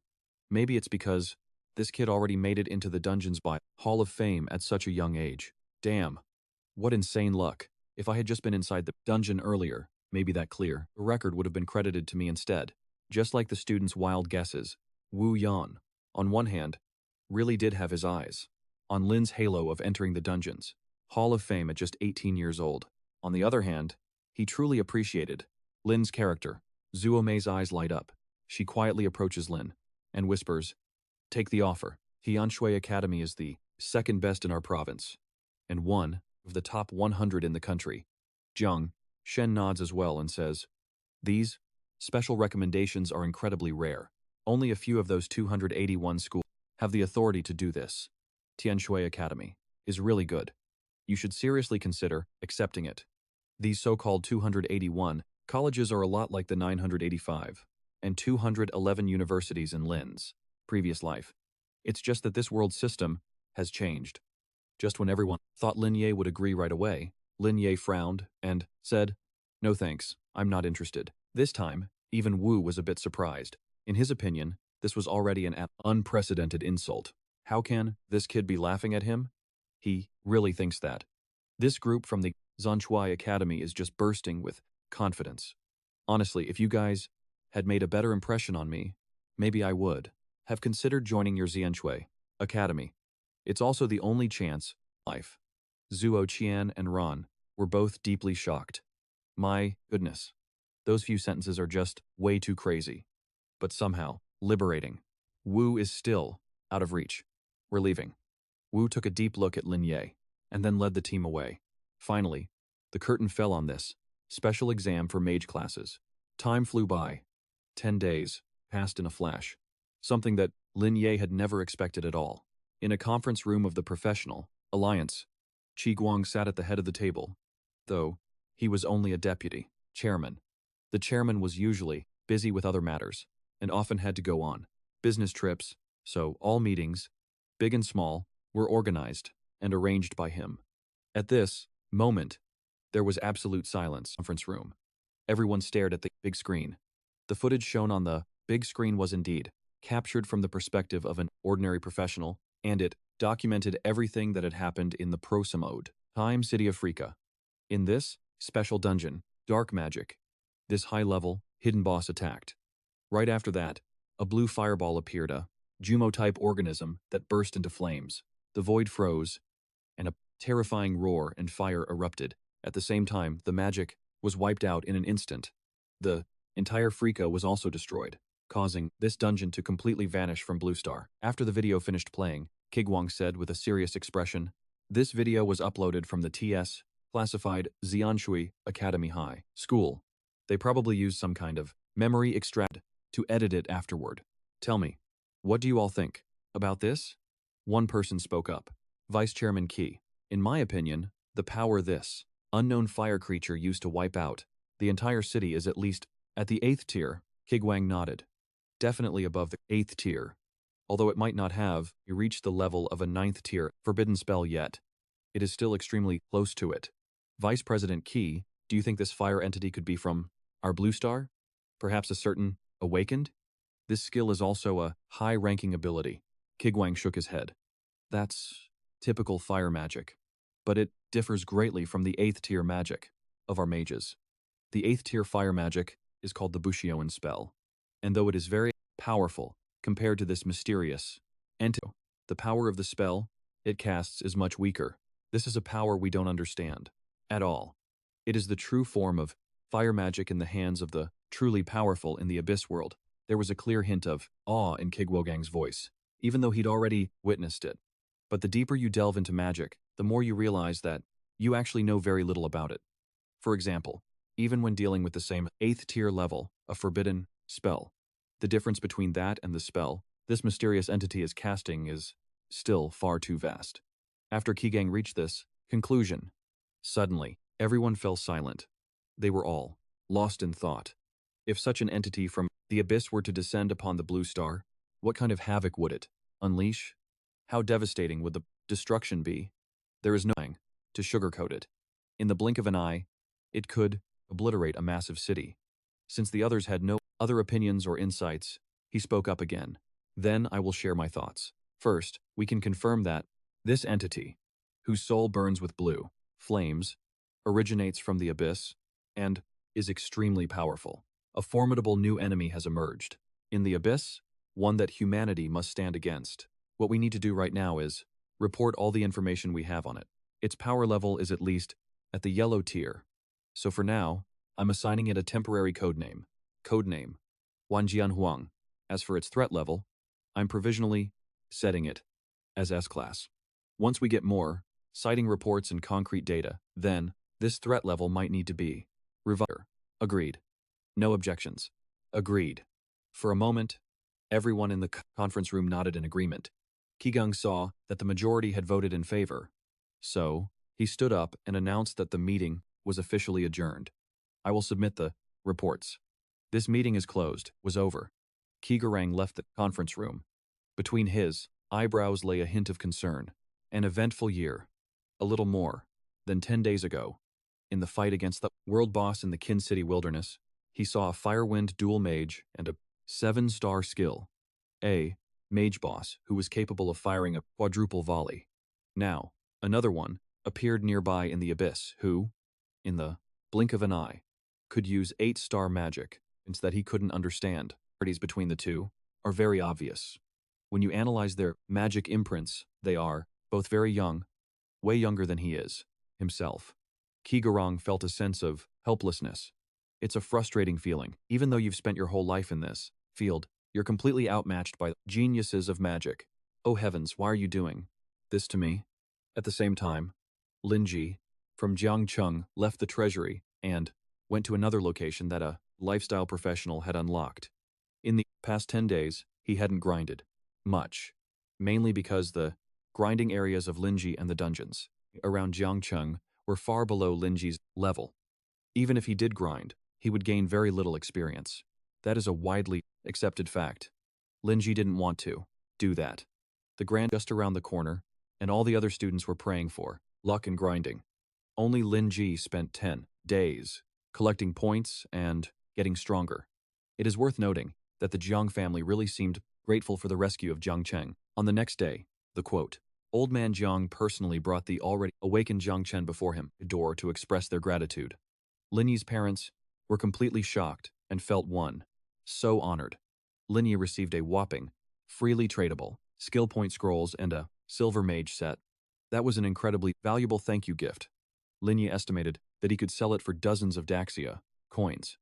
A: maybe it's because this kid already made it into the dungeons by Hall of Fame at such a young age. Damn. What insane luck. If I had just been inside the dungeon earlier, maybe that clear, the record would have been credited to me instead. Just like the students' wild guesses, Wu Yan, on one hand, really did have his eyes on Lin's halo of entering the dungeons, Hall of Fame at just 18 years old. On the other hand, he truly appreciated Lin's character. Zuo Mei's eyes light up. She quietly approaches Lin and whispers, "Take the offer. Tianshui Academy is the second best in our province, and one of the top 100 in the country." Jiang Shen nods as well and says, "These special recommendations are incredibly rare. Only a few of those 281 schools have the authority to do this. Tianshui Academy is really good. You should seriously consider accepting it. These so-called 281 colleges are a lot like the 985 and 211 universities in Lin's previous life. It's just that this world system has changed." Just when everyone thought Lin Ye would agree right away, Lin Ye frowned and said, "No thanks, I'm not interested." This time, even Wu was a bit surprised. In his opinion, this was already an unprecedented insult. How can this kid be laughing at him? He really thinks that. This group from the Zhanshui Academy is just bursting with confidence. Honestly, if you guys had made a better impression on me, maybe I would have considered joining your Zhanshui Academy. It's also the only chance in life. Zuo Qian and Ron were both deeply shocked. My goodness. Those few sentences are just way too crazy. But somehow, liberating. Wu is still out of reach. We're leaving. Wu took a deep look at Lin Ye, and then led the team away. Finally, the curtain fell on this special exam for mage classes. Time flew by. 10 days passed in a flash. Something that Lin Ye had never expected at all. In a conference room of the Professional Alliance, Qi Guang sat at the head of the table, though he was only a deputy chairman. The chairman was usually busy with other matters, and often had to go on business trips, so all meetings, big and small, were organized and arranged by him. At this moment, there was absolute silence in the conference room. Everyone stared at the big screen. The footage shown on the big screen was indeed captured from the perspective of an ordinary professional, and it documented everything that had happened in the Prosimode Time City of Frika. In this special dungeon, dark magic, this high-level, hidden boss attacked. Right after that, a blue fireball appeared, a Jumo-type organism that burst into flames. The void froze, and a terrifying roar and fire erupted. At the same time, the magic was wiped out in an instant. The entire Frika was also destroyed, causing this dungeon to completely vanish from Blue Star. After the video finished playing, Kigwang said with a serious expression, "This video was uploaded from the TS classified Xianshui Academy High School. They probably used some kind of memory extract to edit it afterward. Tell me, what do you all think about this?" One person spoke up. Vice Chairman Qi. "In my opinion, the power this unknown fire creature used to wipe out the entire city is at least at the 8th tier." Kigwang nodded. "Definitely above the 8th tier. Although it might not have reached the level of a 9th tier forbidden spell yet, it is still extremely close to it." Vice President Qi, "Do you think this fire entity could be from our Blue Star? Perhaps a certain Awakened? This skill is also a high-ranking ability." Kigwang shook his head. "That's typical fire magic, but it differs greatly from the 8th tier magic of our mages. The 8th tier fire magic is called the Bushioan spell, and though it is very powerful compared to this mysterious entity, the power of the spell it casts is much weaker. This is a power we don't understand at all. It is the true form of fire magic in the hands of the truly powerful in the Abyss world." There was a clear hint of awe in Kigwogang's voice, even though he'd already witnessed it. But the deeper you delve into magic, the more you realize that you actually know very little about it. For example, even when dealing with the same 8th tier level, a forbidden spell, the difference between that and the spell this mysterious entity is casting is still far too vast. After Kigang reached this conclusion, suddenly, everyone fell silent. They were all lost in thought. If such an entity from the Abyss were to descend upon the Blue Star, what kind of havoc would it unleash? How devastating would the destruction be? There is no way to sugarcoat it. In the blink of an eye, it could obliterate a massive city. Since the others had no other opinions or insights, he spoke up again. Then I will share my thoughts. First, we can confirm that this entity, whose soul burns with blue flames, originates from the abyss and is extremely powerful. A formidable new enemy has emerged. In the abyss, one that humanity must stand against. What we need to do right now is report all the information we have on it. Its power level is at least at the yellow tier. So for now, I'm assigning it a temporary codename. Codename Wanjian Huang. As for its threat level, I'm provisionally setting it as S-class. Once we get more citing reports and concrete data, then this threat level might need to be revised. Agreed. No objections. Agreed. For a moment, everyone in the conference room nodded in agreement. Kigung saw that the majority had voted in favor. So, he stood up and announced that the meeting was officially adjourned. I will submit the reports. This meeting is closed, was over. Kigarang left the conference room. Between his eyebrows lay a hint of concern. An eventful year. A little more than 10 days ago. In the fight against the world boss in the Kin City wilderness, he saw a Firewind dual mage and a 7-star skill. A mage boss who was capable of firing a quadruple volley. Now, another one appeared nearby in the abyss who, in the blink of an eye, could use 8-star magic, since that he couldn't understand. Similarities between the two are very obvious. When you analyze their magic imprints, they are both very young, way younger than he is himself. Kigarang felt a sense of helplessness. It's a frustrating feeling. Even though you've spent your whole life in this field, you're completely outmatched by geniuses of magic. Oh heavens, why are you doing this to me? At the same time, Linji from Jiangcheng left the treasury and went to another location that a lifestyle professional had unlocked. In the past 10 days, he hadn't grinded much, mainly because the grinding areas of Linji and the dungeons around Jiangcheng were far below Linji's level. Even if he did grind, he would gain very little experience. That is a widely accepted fact. Linji didn't want to do that. The grand just around the corner, and all the other students were praying for luck and grinding. Only Linji spent 10 days collecting points and getting stronger. It is worth noting that the Jiang family really seemed grateful for the rescue of Jiangcheng. On the next day, the quote, Old man Jiang personally brought the already awakened Jiangchen before him, a door to express their gratitude. Linyi's parents were completely shocked and felt so honored. Linyi received a whopping, freely tradable, skill point scrolls and a silver mage set. That was an incredibly valuable thank you gift. Linyi estimated that he could sell it for dozens of Daxia coins.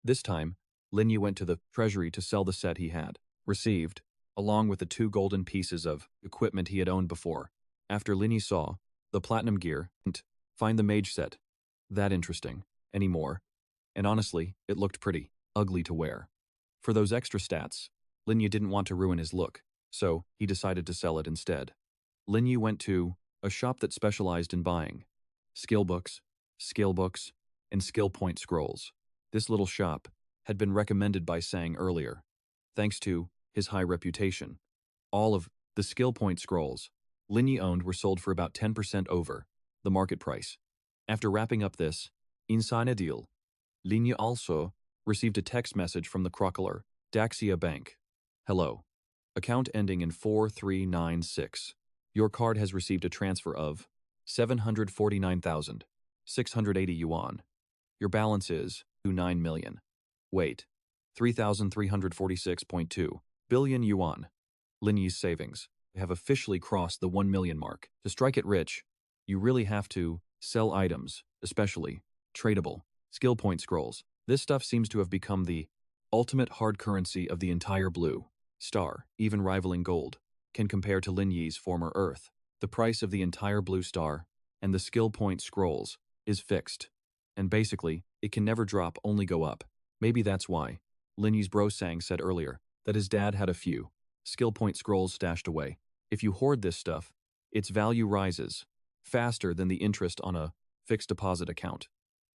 A: This time, Linyi went to the treasury to sell the set he had received, along with the 2 golden pieces of equipment he had owned before. After Linyi saw the platinum gear and find the mage set that interesting anymore, and honestly, it looked pretty ugly to wear. For those extra stats, Linyi didn't want to ruin his look, so he decided to sell it instead. Linyi went to a shop that specialized in buying skill books, and skill point scrolls. This little shop had been recommended by Sang earlier, thanks to his high reputation. All of the skill point scrolls Linyi owned were sold for about 10% over the market price. After wrapping up this insane deal, Linyi also received a text message from the Crocoler Daxia Bank. Hello. Account ending in 4396. Your card has received a transfer of 749,680 yuan. Your balance is 9 million. Wait. 3,346.2 billion yuan. Linyi's savings have officially crossed the 1 million mark. To strike it rich, you really have to sell items, especially tradable skill point scrolls. This stuff seems to have become the ultimate hard currency of the entire blue star, even rivaling gold, can compare to Linyi's former Earth. The price of the entire blue star and the skill point scrolls is fixed, and basically, it can never drop, only go up. Maybe that's why Linyi's bro Sang said earlier that his dad had a few skill point scrolls stashed away. If you hoard this stuff, its value rises faster than the interest on a fixed deposit account.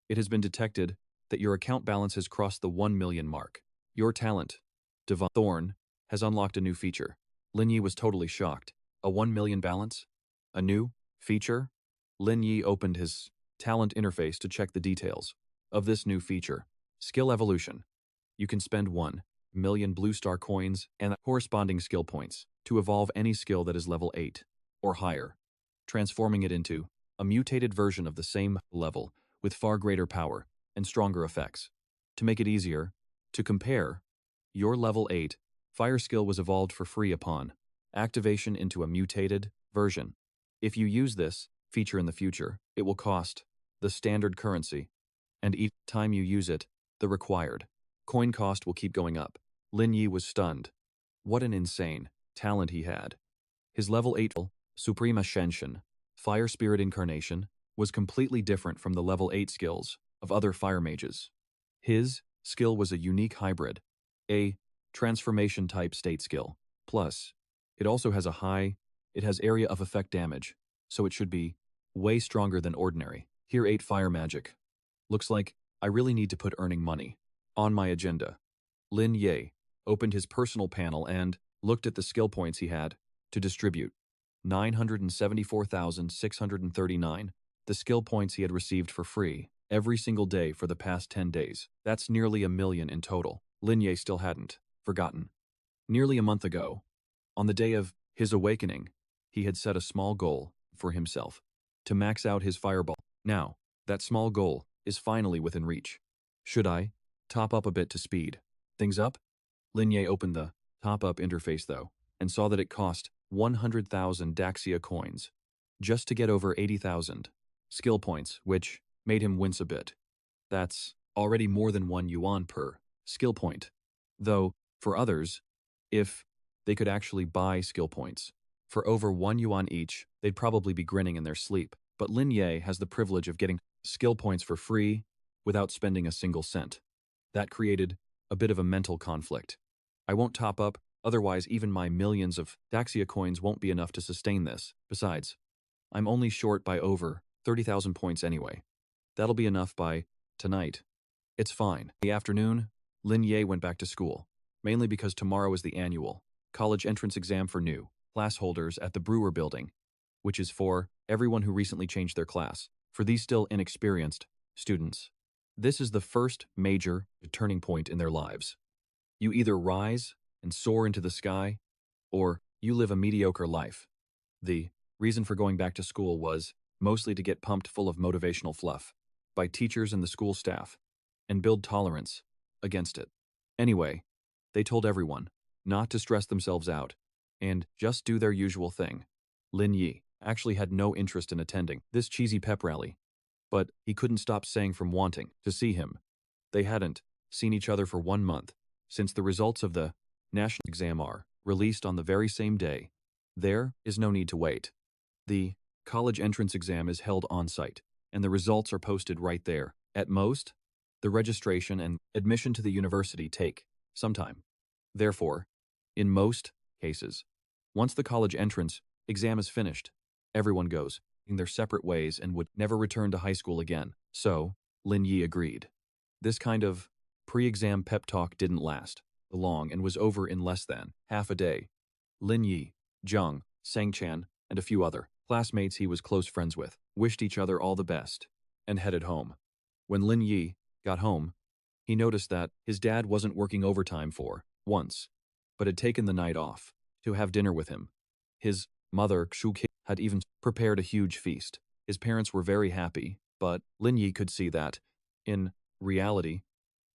A: It has been detected that your account balance has crossed the 1 million mark. Your talent, Divine Thorn, has unlocked a new feature. Linyi was totally shocked. A 1 million balance? A new feature? Linyi opened his talent interface to check the details of this new feature. Skill evolution. You can spend 1,000,000 blue star coins and corresponding skill points to evolve any skill that is level 8 or higher, transforming it into a mutated version of the same level with far greater power and stronger effects. To make it easier to compare, your level 8 fire skill was evolved for free upon activation into a mutated version. If you use this feature in the future, it will cost the standard currency, and each time you use it, the required coin cost will keep going up. Lin Yi was stunned. What an insane talent he had. His level 8 Supreme Ascension, Fire Spirit Incarnation, was completely different from the level 8 skills of other fire mages. His skill was a unique hybrid, a transformation type state skill. Plus, it also has it has area of effect damage, so it should be way stronger than ordinary. Here 8 fire magic. Looks like I really need to put earning money on my agenda. Lin Ye opened his personal panel and looked at the skill points he had to distribute. 974,639, the skill points he had received for free every single day for the past 10 days. That's nearly 1,000,000 in total. Lin Ye still hadn't forgotten. Nearly a month ago, on the day of his awakening, he had set a small goal for himself to max out his fireball. Now, that small goal is finally within reach. Should I top up a bit to speed things up? Lin Ye opened the top-up interface, though, and saw that it cost 100,000 Daxia coins just to get over 80,000 skill points, which made him wince a bit. That's already more than 1 yuan per skill point. Though, for others, if they could actually buy skill points for over 1 yuan each, they'd probably be grinning in their sleep. But Lin Ye has the privilege of getting skill points for free without spending a single cent. That created a bit of a mental conflict. I won't top up, otherwise even my millions of Daxia coins won't be enough to sustain this. Besides, I'm only short by over 30,000 points anyway. That'll be enough by tonight. It's fine. In the afternoon, Lin Ye went back to school, mainly because tomorrow is the annual college entrance exam for new class holders at the Brewer building, which is for everyone who recently changed their class. For these still inexperienced students, this is the first major turning point in their lives. You either rise and soar into the sky, or you live a mediocre life. The reason for going back to school was mostly to get pumped full of motivational fluff by teachers and the school staff, and build tolerance against it. Anyway, they told everyone not to stress themselves out and just do their usual thing. Lin Yi actually had no interest in attending this cheesy pep rally, but he couldn't stop saying from wanting to see him. They hadn't seen each other for 1 month since the results of the national exam are released on the very same day. There is no need to wait. The college entrance exam is held on-site, and the results are posted right there. At most, the registration and admission to the university take some time. Therefore, in most cases, once the college entrance exam is finished, everyone goes in their separate ways and would never return to high school again. So, Lin Yi agreed. This kind of pre-exam pep talk didn't last long and was over in less than half a day. Lin Yi, Zhang, Sang-chan, and a few other classmates he was close friends with wished each other all the best and headed home. When Lin Yi got home, he noticed that his dad wasn't working overtime for once, but had taken the night off to have dinner with him. His mother, Xu Qi, had even prepared a huge feast. His parents were very happy, but Lin Yi could see that, in reality,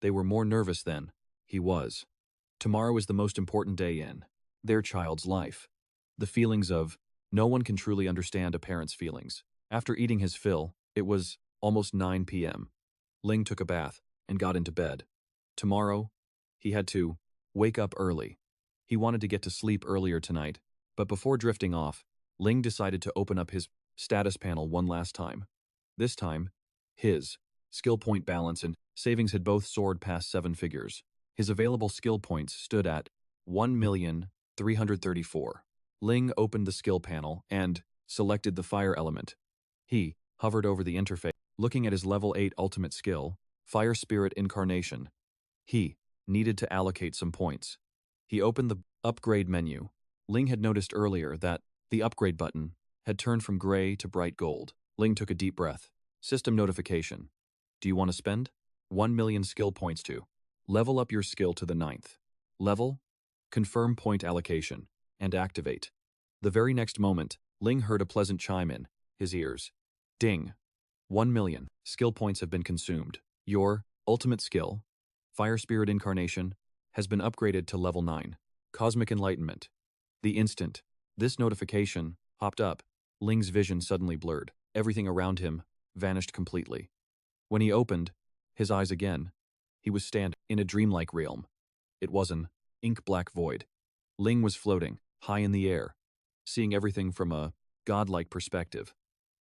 A: they were more nervous than he was. Tomorrow is the most important day in their child's life. The feelings of no one can truly understand a parent's feelings. After eating his fill, it was almost 9 p.m. Ling took a bath and got into bed. Tomorrow, he had to wake up early. He wanted to get to sleep earlier tonight, but before drifting off, Ling decided to open up his status panel one last time. This time, his skill point balance and savings had both soared past 7 figures. His available skill points stood at 1,334,000. Ling opened the skill panel and selected the fire element. He hovered over the interface, looking at his level 8 ultimate skill, Fire Spirit Incarnation. He needed to allocate some points. He opened the upgrade menu. Ling had noticed earlier that the upgrade button had turned from gray to bright gold. Ling took a deep breath. System notification. Do you want to spend 1 million skill points to level up your skill to the 9th level? Confirm point allocation and activate. The very next moment, Ling heard a pleasant chime in his ears. Ding. 1 million skill points have been consumed. Your ultimate skill, Fire Spirit Incarnation, has been upgraded to level 9. Cosmic Enlightenment. The instant this notification popped up, Ling's vision suddenly blurred. Everything around him vanished completely. When he opened his eyes again, he was standing in a dreamlike realm. It was an ink-black void. Ling was floating high in the air, seeing everything from a godlike perspective.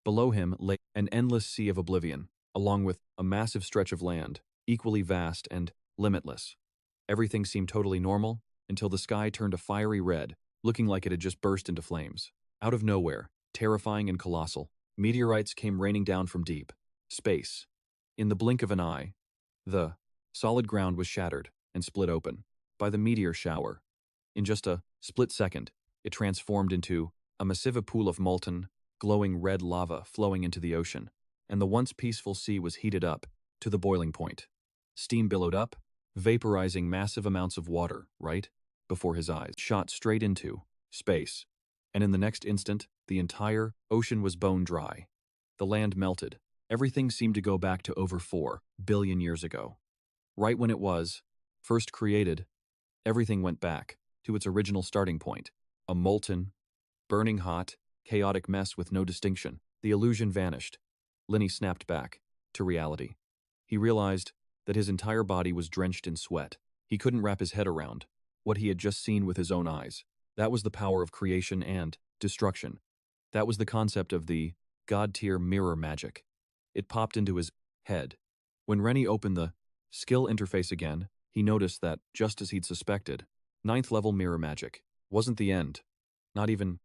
A: Below him lay an endless sea of oblivion, along with a massive stretch of land, equally vast and limitless. Everything seemed totally normal until the sky turned a fiery red, looking like it had just burst into flames. Out of nowhere, terrifying and colossal, meteorites came raining down from deep space. In the blink of an eye, the solid ground was shattered and split open by the meteor shower. In just a split second, it transformed into a massive pool of molten, glowing red lava flowing into the ocean, and the once peaceful sea was heated up to the boiling point. Steam billowed up, vaporizing massive amounts of water right before his eyes, shot straight into space. And in the next instant, the entire ocean was bone dry. The land melted. Everything seemed to go back to over 4 billion years ago. Right when it was first created, everything went back to its original starting point, a molten, burning hot, chaotic mess with no distinction. The illusion vanished. Lenny snapped back to reality. He realized that his entire body was drenched in sweat. He couldn't wrap his head around what he had just seen with his own eyes. That was the power of creation and destruction. That was the concept of the god-tier mirror magic. It popped into his head. When Rennie opened the skill interface again, he noticed that, just as he'd suspected, 9th level mirror magic wasn't the end. Not even